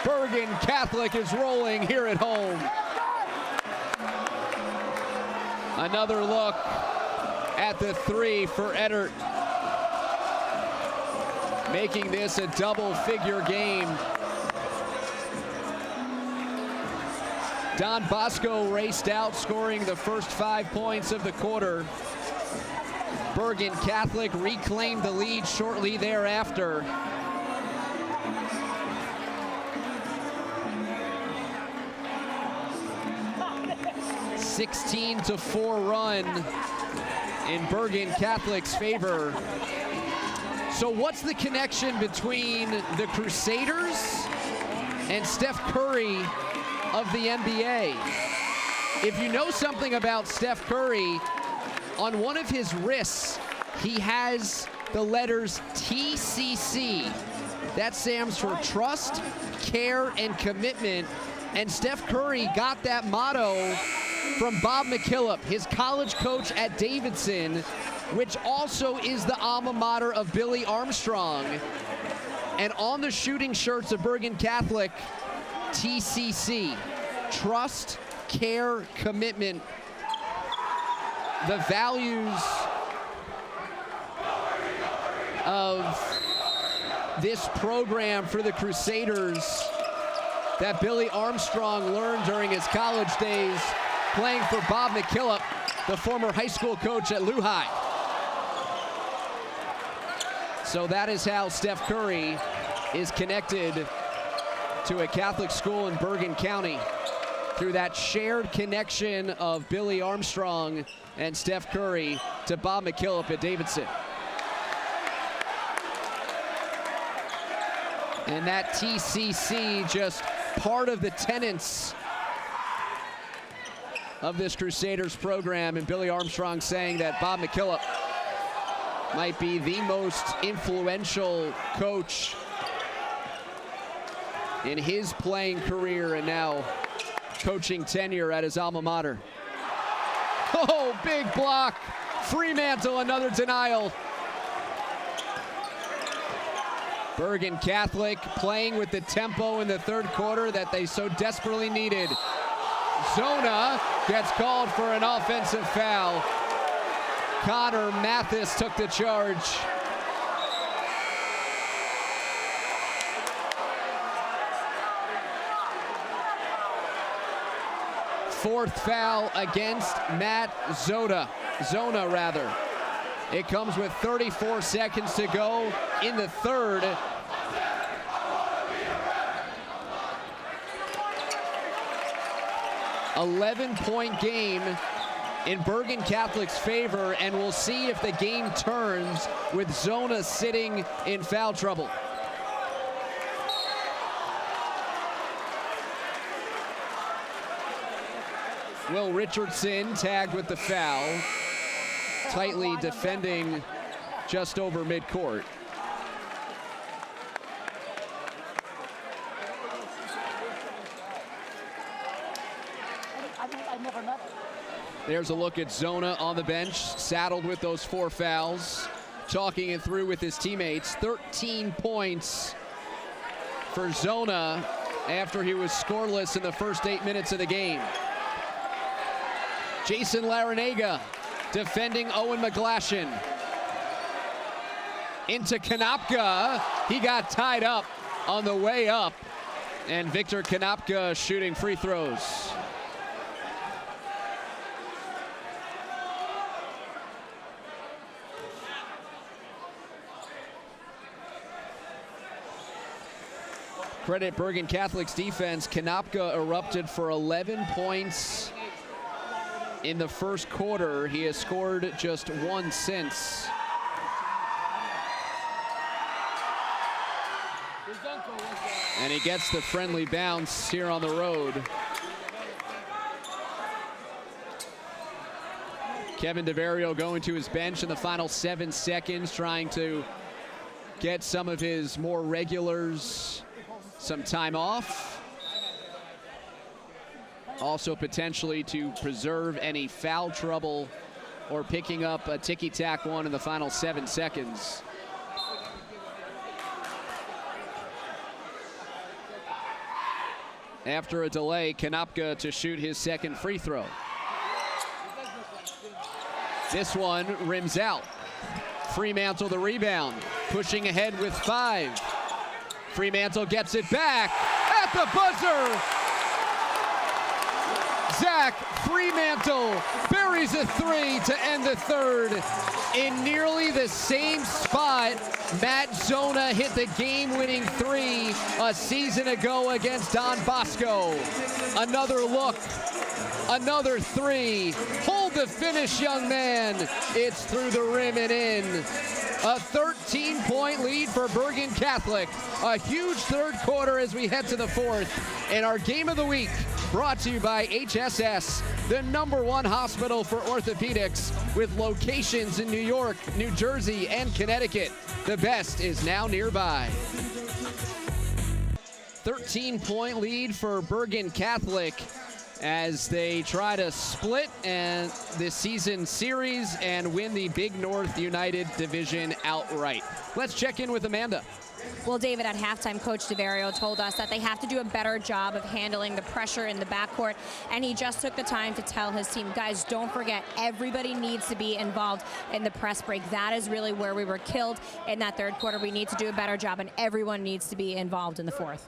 Bergen Catholic is rolling here at home. Another look at the 3 for Eddard. Making this a double-figure game. Don Bosco raced out, scoring the first 5 points of the quarter. Bergen Catholic reclaimed the lead shortly thereafter. A 16-4 run in Bergen Catholic's favor. So what's the connection between the Crusaders and Steph Curry of the NBA? If you know something about Steph Curry, on one of his wrists, he has the letters TCC. That stands for trust, care, and commitment. And Steph Curry got that motto from Bob McKillop, his college coach at Davidson, which also is the alma mater of Billy Armstrong. And on the shooting shirts of Bergen Catholic, TCC, trust, care, commitment. The values of this program for the Crusaders that Billy Armstrong learned during his college days playing for Bob McKillop, the former high school coach at Lehigh. So that is how Steph Curry is connected to a Catholic school in Bergen County through that shared connection of Billy Armstrong and Steph Curry to Bob McKillop at Davidson. And that TCC, just part of the tenets of this Crusaders program, and Billy Armstrong saying that Bob McKillop might be the most influential coach in his playing career and now coaching tenure at his alma mater. Oh, big block. Fremantle, another denial. Bergen Catholic playing with the tempo in the third quarter that they so desperately needed. Zona gets called for an offensive foul. Connor Mathis took the charge. Fourth foul against Matt Zona. It comes with 34 seconds to go in the third. $11-point game in Bergen Catholic's favor, and we'll see if the game turns with Zona sitting in foul trouble. Will Richardson tagged with the foul, tightly defending just over midcourt. There's a look at Zona on the bench, saddled with those 4 fouls, talking it through with his teammates. 13 points for Zona after he was scoreless in the first 8 minutes of the game. Jason Larinaga defending Owen McGlashan. Into Konopka. He got tied up on the way up. And Victor Konopka shooting free throws. Credit Bergen Catholic's defense. Konopka erupted for 11 points in the first quarter. He has scored just 1 since. And he gets the friendly bounce here on the road. Kevin DeVario going to his bench in the final 7 seconds, trying to get some of his more regulars some time off. Also potentially to preserve any foul trouble or picking up a ticky-tack one in the final 7 seconds. After a delay, Konopka to shoot his second free throw. This one rims out. Fremantle the rebound, pushing ahead with 5. Fremantle gets it back at the buzzer. Zach Fremantle buries a 3 to end the third. In nearly the same spot, Matt Zona hit the game-winning 3 a season ago against Don Bosco. Another look, another 3. Hold the finish, young man. It's through the rim and in. A 13-point lead for Bergen Catholic. A huge third quarter as we head to the fourth. And our game of the week brought to you by HSS, the #1 hospital for orthopedics with locations in New York, New Jersey, and Connecticut. The best is now nearby. 13-point lead for Bergen Catholic as they try to split and this season series and win the Big North United Division outright. Let's check in with Amanda. Well, David, at halftime, Coach DeVario told us that they have to do a better job of handling the pressure in the backcourt, and he just took the time to tell his team, guys, don't forget, everybody needs to be involved in the press break. That is really where we were killed in that third quarter. We need to do a better job, and everyone needs to be involved in the fourth.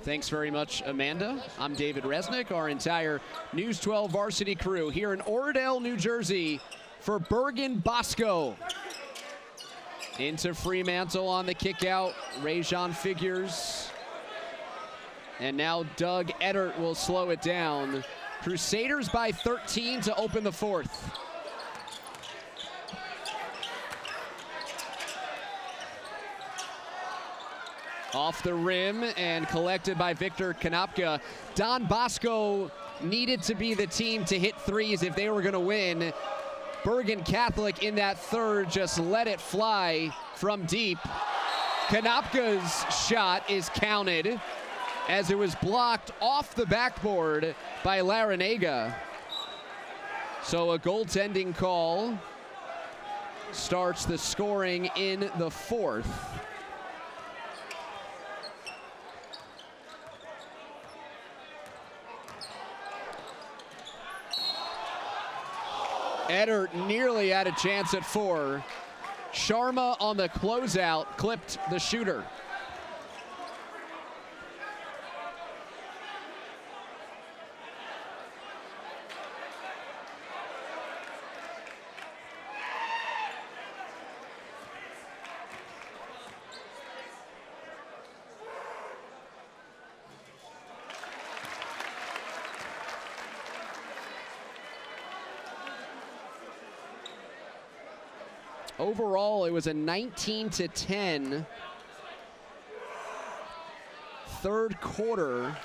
Thanks very much, Amanda. I'm David Resnick, our entire News 12 varsity crew here in Oradell, New Jersey for Bergen Bosco. Into Fremantle on the kick out. Rajon figures. And now Doug Eddert will slow it down. Crusaders by 13 to open the fourth. Off the rim and collected by Victor Konopka. Don Bosco needed to be the team to hit threes if they were going to win. Bergen Catholic in that third just let it fly from deep. Konopka's shot is counted as it was blocked off the backboard by Larinaga. So a goaltending call starts the scoring in the fourth. Eddert nearly had a chance at 4. Sharma on the closeout clipped the shooter. Overall, it was a 19-10 third quarter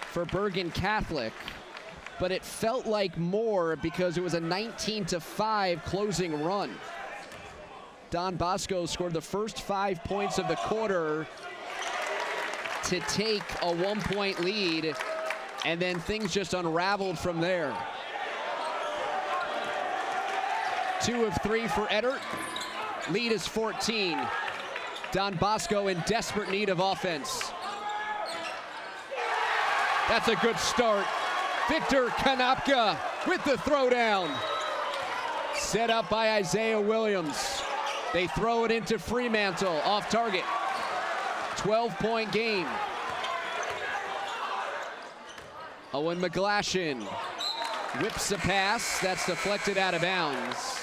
for Bergen Catholic, but it felt like more because it was a 19-5 closing run. Don Bosco scored the first 5 points of the quarter to take a 1-point lead, and then things just unraveled from there. 2 of 3 for Eddert. Lead is 14. Don Bosco in desperate need of offense. That's a good start. Victor Konopka with the throwdown. Set up by Isaiah Williams. They throw it into Fremantle, off target. 12-point game. Owen McGlashan whips a pass that's deflected out of bounds.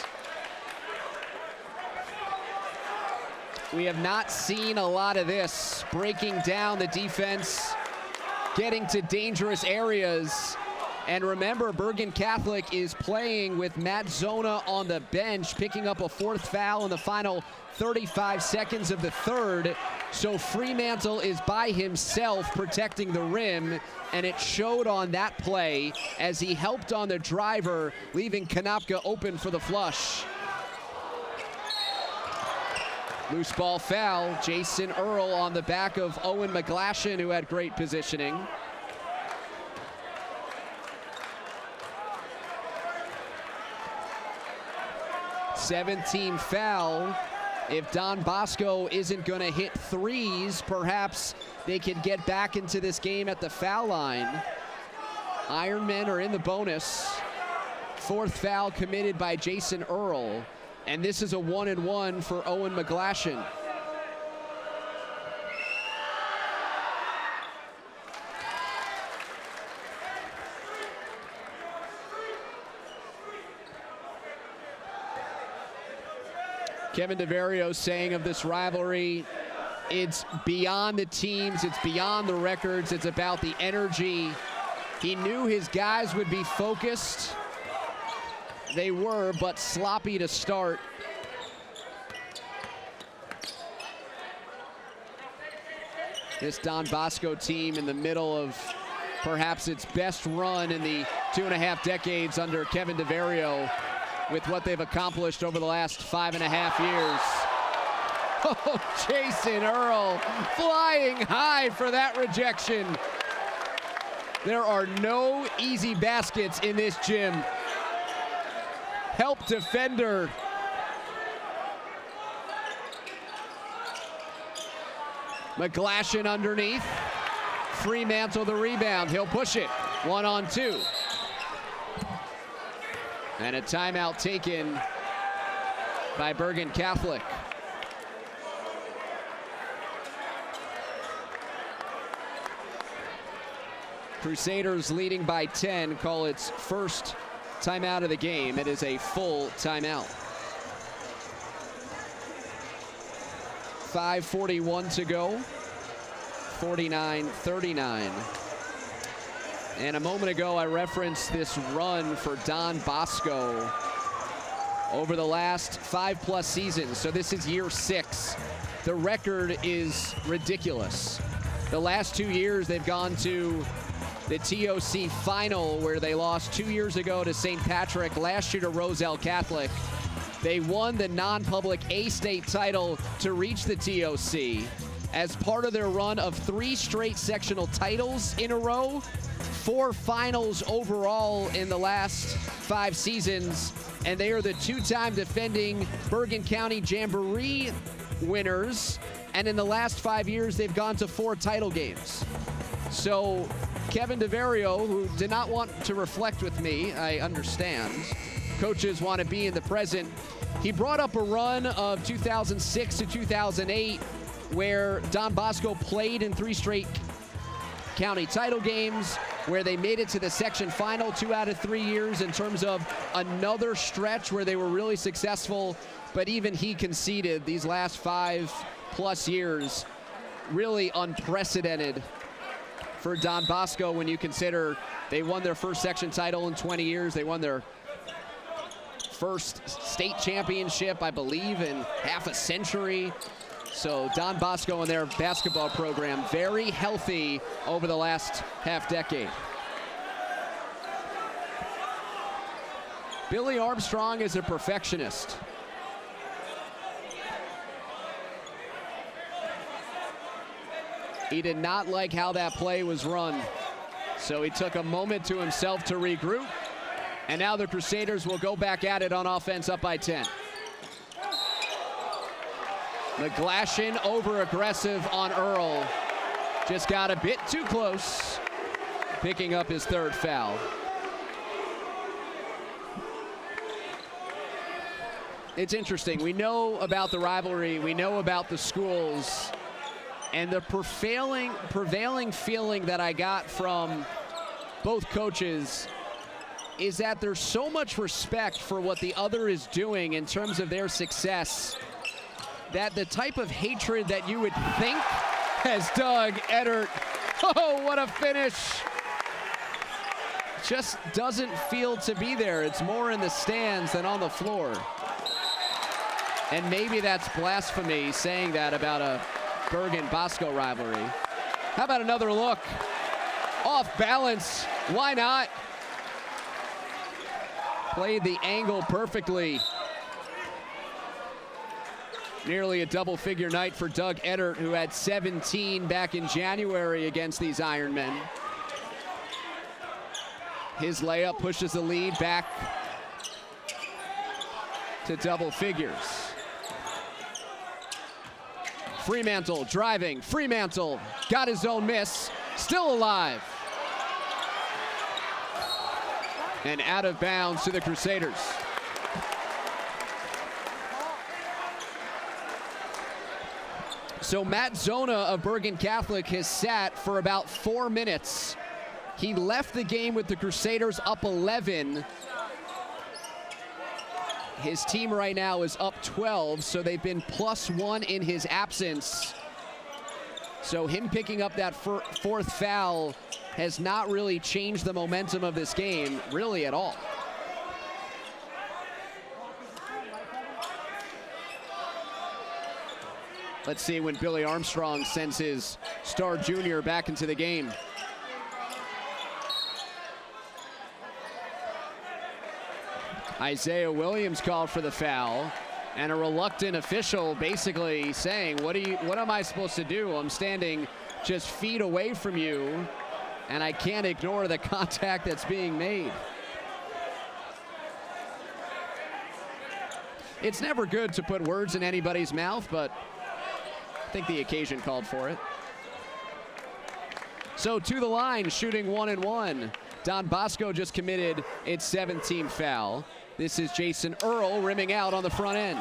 We have not seen a lot of this, breaking down the defense, getting to dangerous areas. And remember, Bergen Catholic is playing with Matt Zona on the bench, picking up a 4th foul in the final 35 seconds of the third. So Fremantle is by himself protecting the rim, and it showed on that play as he helped on the driver, leaving Konopka open for the flush. Loose ball foul. Jason Earl on the back of Owen McGlashan, who had great positioning. Seventh-team foul. If Don Bosco isn't going to hit threes, perhaps they could get back into this game at the foul line. Ironmen are in the bonus. 4th foul committed by Jason Earl. And this is a 1-and-1 for Owen McGlashan. Kevin DeVario saying of this rivalry, it's beyond the teams, it's beyond the records, it's about the energy. He knew his guys would be focused. They were, but sloppy to start. This Don Bosco team in the middle of perhaps its best run in the 2.5 decades under Kevin DeVario, with what they've accomplished over the last 5.5 years. Oh, Jason Earl flying high for that rejection. There are no easy baskets in this gym. Help defender. McGlashan underneath. Fremantle the rebound. He'll push it. 1-on-2. And a timeout taken by Bergen Catholic. Crusaders leading by 10, call its first timeout of the game. It is a full timeout. 5:41 to go, 49-39. And a moment ago, I referenced this run for Don Bosco over the last 5+ seasons. So this is year 6. The record is ridiculous. The last 2 years, they've gone to the TOC final, where they lost 2 years ago to St. Patrick, last year to Roselle Catholic. They won the non-public A-state title to reach the TOC as part of their run of 3 straight sectional titles in a row, 4 finals overall in the last 5 seasons, and they are the 2-time defending Bergen County Jamboree winners, and in the last 5 years, they've gone to 4 title games. So Kevin DeVario, who did not want to reflect with me, I understand. Coaches want to be in the present. He brought up a run of 2006 to 2008 where Don Bosco played in 3 straight county title games, where they made it to the section final 2 out of 3 years in terms of another stretch where they were really successful. But even he conceded these last 5+ years, really unprecedented for Don Bosco when you consider they won their first section title in 20 years. They won their first state championship, I believe, in half a century. So Don Bosco and their basketball program very healthy over the last half-decade. Billy Armstrong is a perfectionist. He did not like how that play was run, so he took a moment to himself to regroup, and now the Crusaders will go back at it on offense, up by 10. McGlashan over-aggressive on Earl. Just got a bit too close, picking up his 3rd foul. It's interesting. We know about the rivalry. We know about the schools. And the prevailing feeling that I got from both coaches is that there's so much respect for what the other is doing in terms of their success, that the type of hatred that you would think as Doug Eddert, oh, what a finish, just doesn't feel to be there. It's more in the stands than on the floor. And maybe that's blasphemy saying that about a Bergen Bosco rivalry. How about another look? Off balance, why not? Played the angle perfectly. Nearly a double-figure night for Doug Eddert, who had 17 back in January against these Ironmen. His layup pushes the lead back to double figures. Fremantle driving. Fremantle got his own miss. Still alive. And out of bounds to the Crusaders. So Matt Zona of Bergen Catholic has sat for about 4 minutes. He left the game with the Crusaders up 11. His team right now is up 12, so they've been +1 in his absence. So him picking up that 4th foul has not really changed the momentum of this game, really at all. Let's see when Billy Armstrong sends his star junior back into the game. Isaiah Williams called for the foul, and a reluctant official basically saying, what am I supposed to do? I'm standing just feet away from you, and I can't ignore the contact that's being made. It's never good to put words in anybody's mouth, but I think the occasion called for it. So to the line, shooting 1 and 1. Don Bosco just committed its 17th foul. This is Jason Earl rimming out on the front end.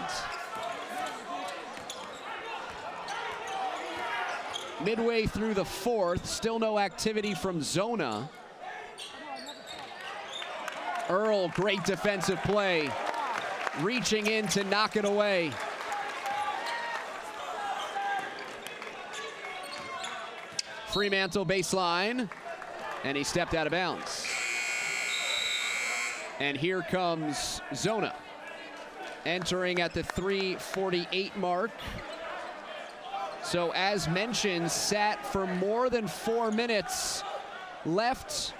midway through the fourth. Still no activity from Zona. Earl, great defensive play. Reaching in to knock it away. Fremantle baseline, and he stepped out of bounds. And here comes Zona, entering at the 3:48 mark. So as mentioned, sat for more than 4 minutes, left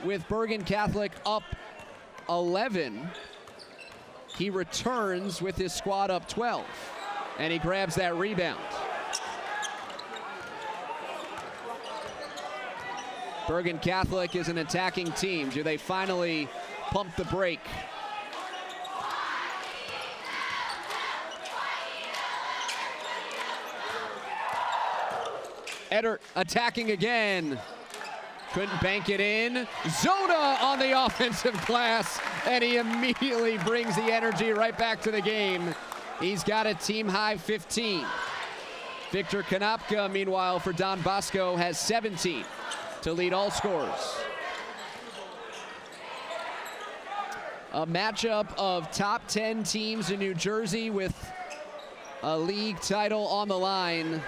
with Bergen Catholic up 11. He returns with his squad up 12, and he grabs that rebound. Bergen Catholic is an attacking team. Do they finally pump the brake? Eddard attacking again. Couldn't bank it in. Zona on the offensive glass, and he immediately brings the energy right back to the game. He's got a team high 15. Victor Konopka, meanwhile, for Don Bosco, has 17 to lead all scorers. A matchup of top 10 teams in New Jersey with a league title on the line.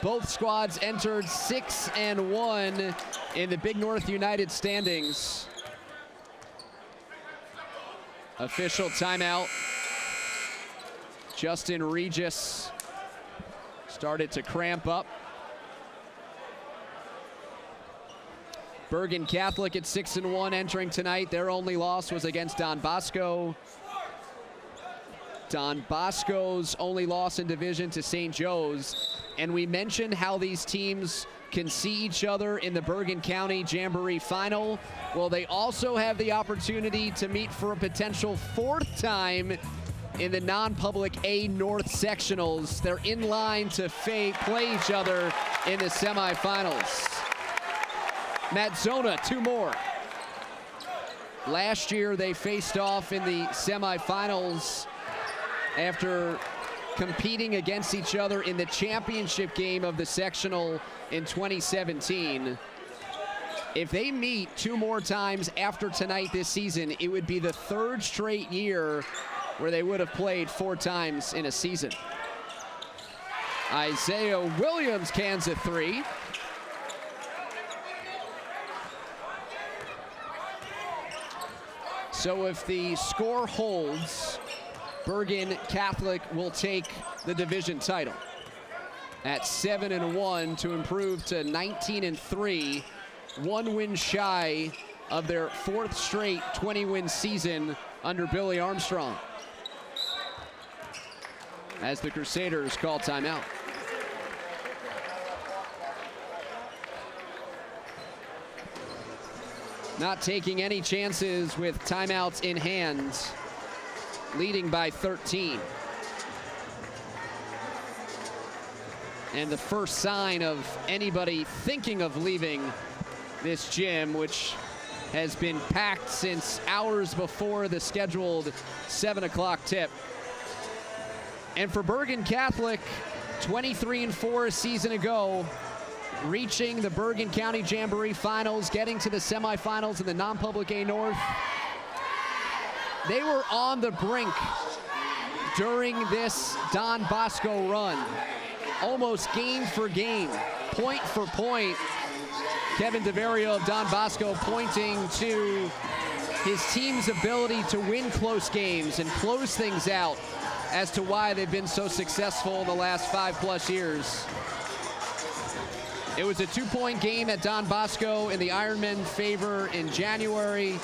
Both squads entered 6-1 in the Big North United standings. Official timeout. Justin Regis started to cramp up. Bergen Catholic at 6-1 entering tonight. Their only loss was against Don Bosco. Don Bosco's only loss in division to St. Joe's. And we mentioned how these teams can see each other in the Bergen County Jamboree Final. Well, they also have the opportunity to meet for a potential 4th time in the non-public A North sectionals. They're in line to play each other in the semifinals. Matt Zona, 2 more. Last year they faced off in the semifinals after competing against each other in the championship game of the sectional in 2017. If they meet 2 more times after tonight this season, it would be the 3rd straight year where they would have played 4 times in a season. Isaiah Williams cans a 3. So if the score holds, Bergen Catholic will take the division title at 7-1 to improve to 19-3, 1 win shy of their 4th straight 20-win season under Billy Armstrong. As the Crusaders call timeout. Not taking any chances with timeouts in hand, leading by 13. And the first sign of anybody thinking of leaving this gym, which has been packed since hours before the scheduled 7 o'clock tip. And for Bergen Catholic, 23-4 a season ago, reaching the Bergen County Jamboree Finals, getting to the semifinals in the non-public A North. They were on the brink during this Don Bosco run. Almost game for game, point for point. Kevin DeVario of Don Bosco pointing to his team's ability to win close games and close things out as to why they've been so successful in the last 5+ years. It was a 2-point game at Don Bosco in the Ironman favor in January.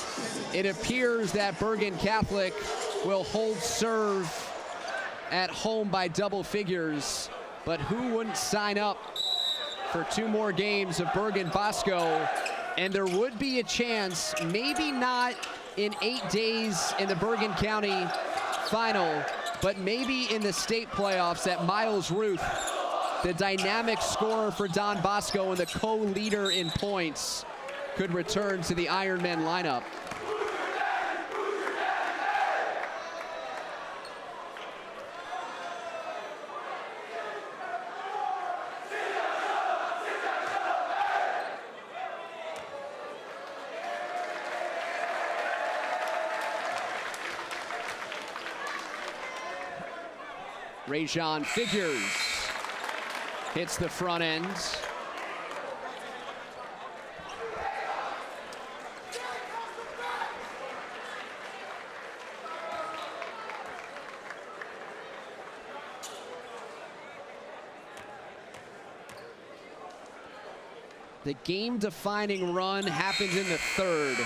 It appears that Bergen Catholic will hold serve at home by double figures, but who wouldn't sign up for 2 more games of Bergen Bosco? And there would be a chance, maybe not in 8 days in the Bergen County final, but maybe in the state playoffs that Miles Ruth, the dynamic scorer for Don Bosco and the co-leader in points, could return to the Ironman lineup. Rajon figures. Hits the front end. The game-defining run happens in the third.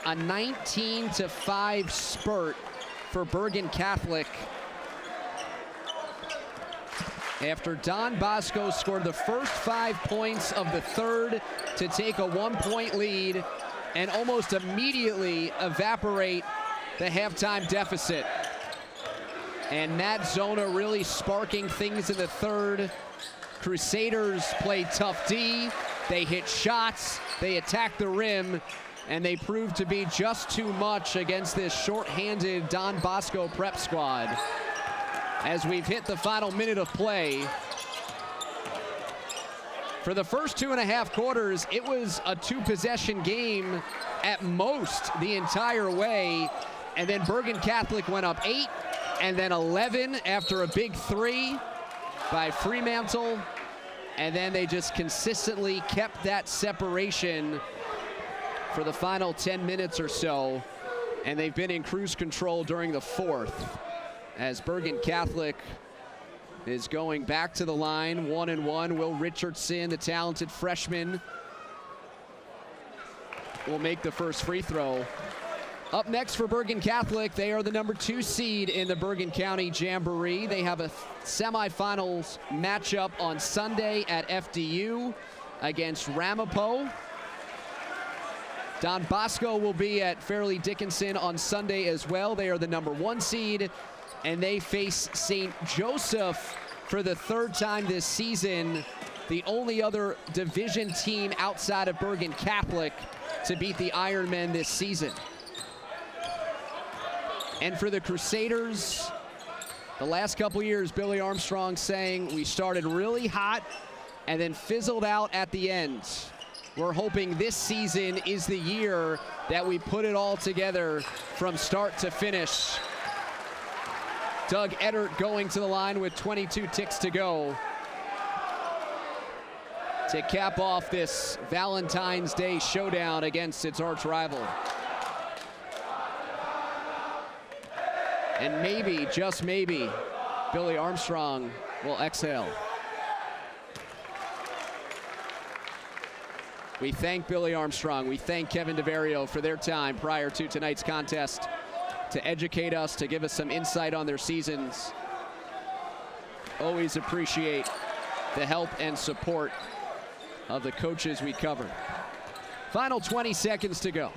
A 19-5 spurt for Bergen Catholic after Don Bosco scored the first 5 points of the third to take a 1-point lead and almost immediately evaporate the halftime deficit. And Matt Zona really sparking things in the third. Crusaders played tough D, they hit shots, they attacked the rim, and they proved to be just too much against this short-handed Don Bosco prep squad. As we've hit the final minute of play, for the first 2.5 quarters, it was a 2-possession game at most the entire way, and then Bergen Catholic went up 8 and then 11 after a big 3 by Fremantle, and then they just consistently kept that separation for the final 10 minutes or so, and they've been in cruise control during the fourth as Bergen Catholic is going back to the line, 1-1. Will Richardson, the talented freshman, will make the first free throw. Up next for Bergen Catholic, they are the number 2 seed in the Bergen County Jamboree. They have a semifinals matchup on Sunday at FDU against Ramapo. Don Bosco will be at Fairleigh Dickinson on Sunday as well. They are the number 1 seed, and they face St. Joseph for the 3rd time this season, the only other division team outside of Bergen Catholic to beat the Ironmen this season. And for the Crusaders, the last couple years, Billy Armstrong saying we started really hot and then fizzled out at the end. We're hoping this season is the year that we put it all together from start to finish. Doug Eddert going to the line with 22 ticks to go to cap off this Valentine's Day showdown against its arch rival. And maybe, just maybe, Billy Armstrong will exhale. We thank Billy Armstrong. We thank Kevin DeVario for their time prior to tonight's contest to educate us, to give us some insight on their seasons. Always appreciate the help and support of the coaches we cover. Final 20 seconds to go.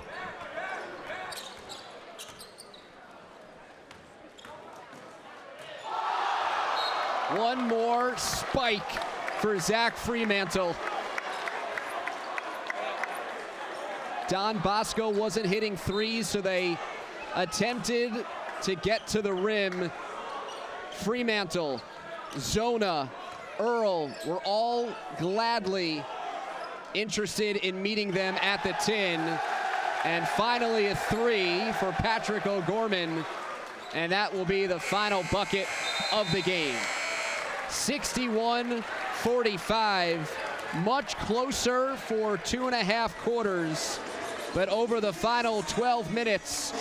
One more spike for Zach Fremantle. Don Bosco wasn't hitting threes, so they attempted to get to the rim. Fremantle, Zona, Earl were all gladly interested in meeting them at the tin. And finally a 3 for Patrick O'Gorman, and that will be the final bucket of the game. 61-45, much closer for 2.5 quarters, but over the final 12 minutes,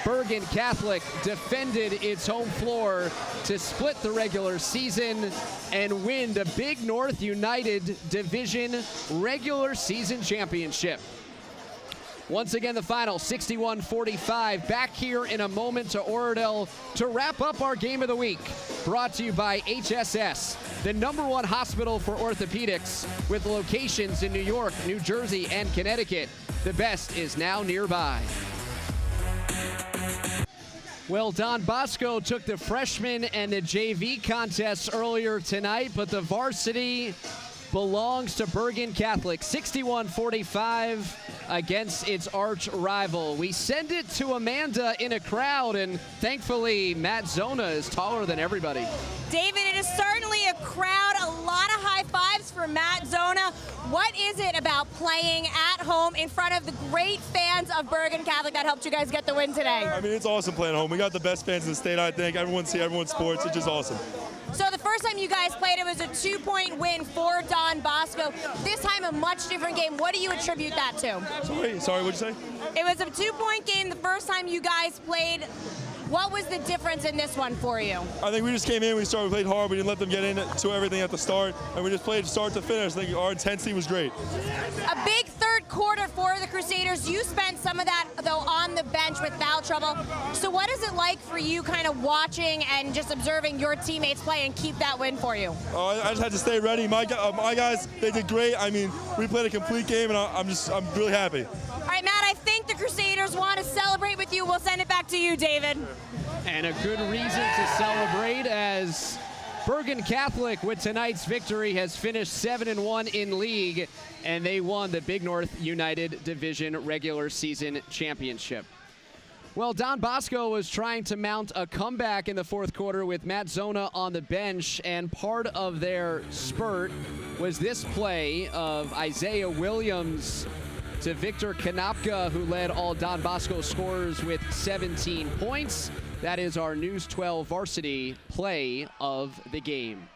Bergen Catholic defended its home floor to split the regular season and win the Big North United Division regular season championship. Once again, the final 61-45. Back here in a moment to Oradell to wrap up our game of the week. Brought to you by HSS, the #1 hospital for orthopedics with locations in New York, New Jersey, and Connecticut. The best is now nearby. Well, Don Bosco took the freshman and the JV contests earlier tonight, but the varsity belongs to Bergen Catholic. 61-45 against its arch rival. We send it to Amanda in a crowd, and thankfully Matt Zona is taller than everybody. David, it is certainly a crowd, a lot of high fives for for Matt Zona. What is it about playing at home in front of the great fans of Bergen Catholic that helped you guys get the win today? I mean, it's awesome playing at home. We got the best fans in the state, I think. Everyone's here, everyone's sports. It's just awesome. So the first time you guys played, it was a 2-point win for Don Bosco. This time, a much different game. What do you attribute that to? Sorry, what'd you say? It was a 2-point game the first time you guys played. What was the difference in this one for you? I think we just came in, we played hard, we didn't let them get into everything at the start, and we just played start to finish. I think our intensity was great. A big third quarter for the Crusaders. You spent some of that, though, on the bench with foul trouble. So what is it like for you kind of watching and just observing your teammates play and keep that win for you? I just had to stay ready. My guys, they did great. I mean, we played a complete game, and I'm really happy. All right, Matt, I think the Crusaders want to celebrate with you. We'll send it back to you, David. And a good reason to celebrate, as Bergen Catholic, with tonight's victory, has finished 7-1 in league, and they won the Big North United Division regular season championship. Well, Don Bosco was trying to mount a comeback in the fourth quarter with Matt Zona on the bench, and part of their spurt was this play of Isaiah Williams to Victor Kanopka, who led all Don Bosco scorers with 17 points. That is our News 12 Varsity play of the game.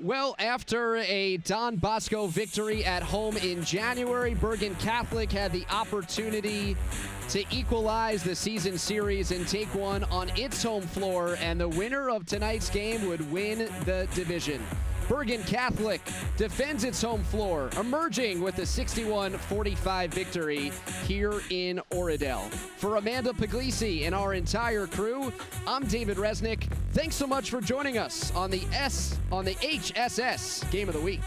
Well, after a Don Bosco victory at home in January, Bergen Catholic had the opportunity to equalize the season series and take one on its home floor, and the winner of tonight's game would win the division. Bergen Catholic defends its home floor, emerging with a 61-45 victory here in Oradell. For Amanda Puglisi and our entire crew, I'm David Resnick. Thanks so much for joining us on the HSS Game of the Week.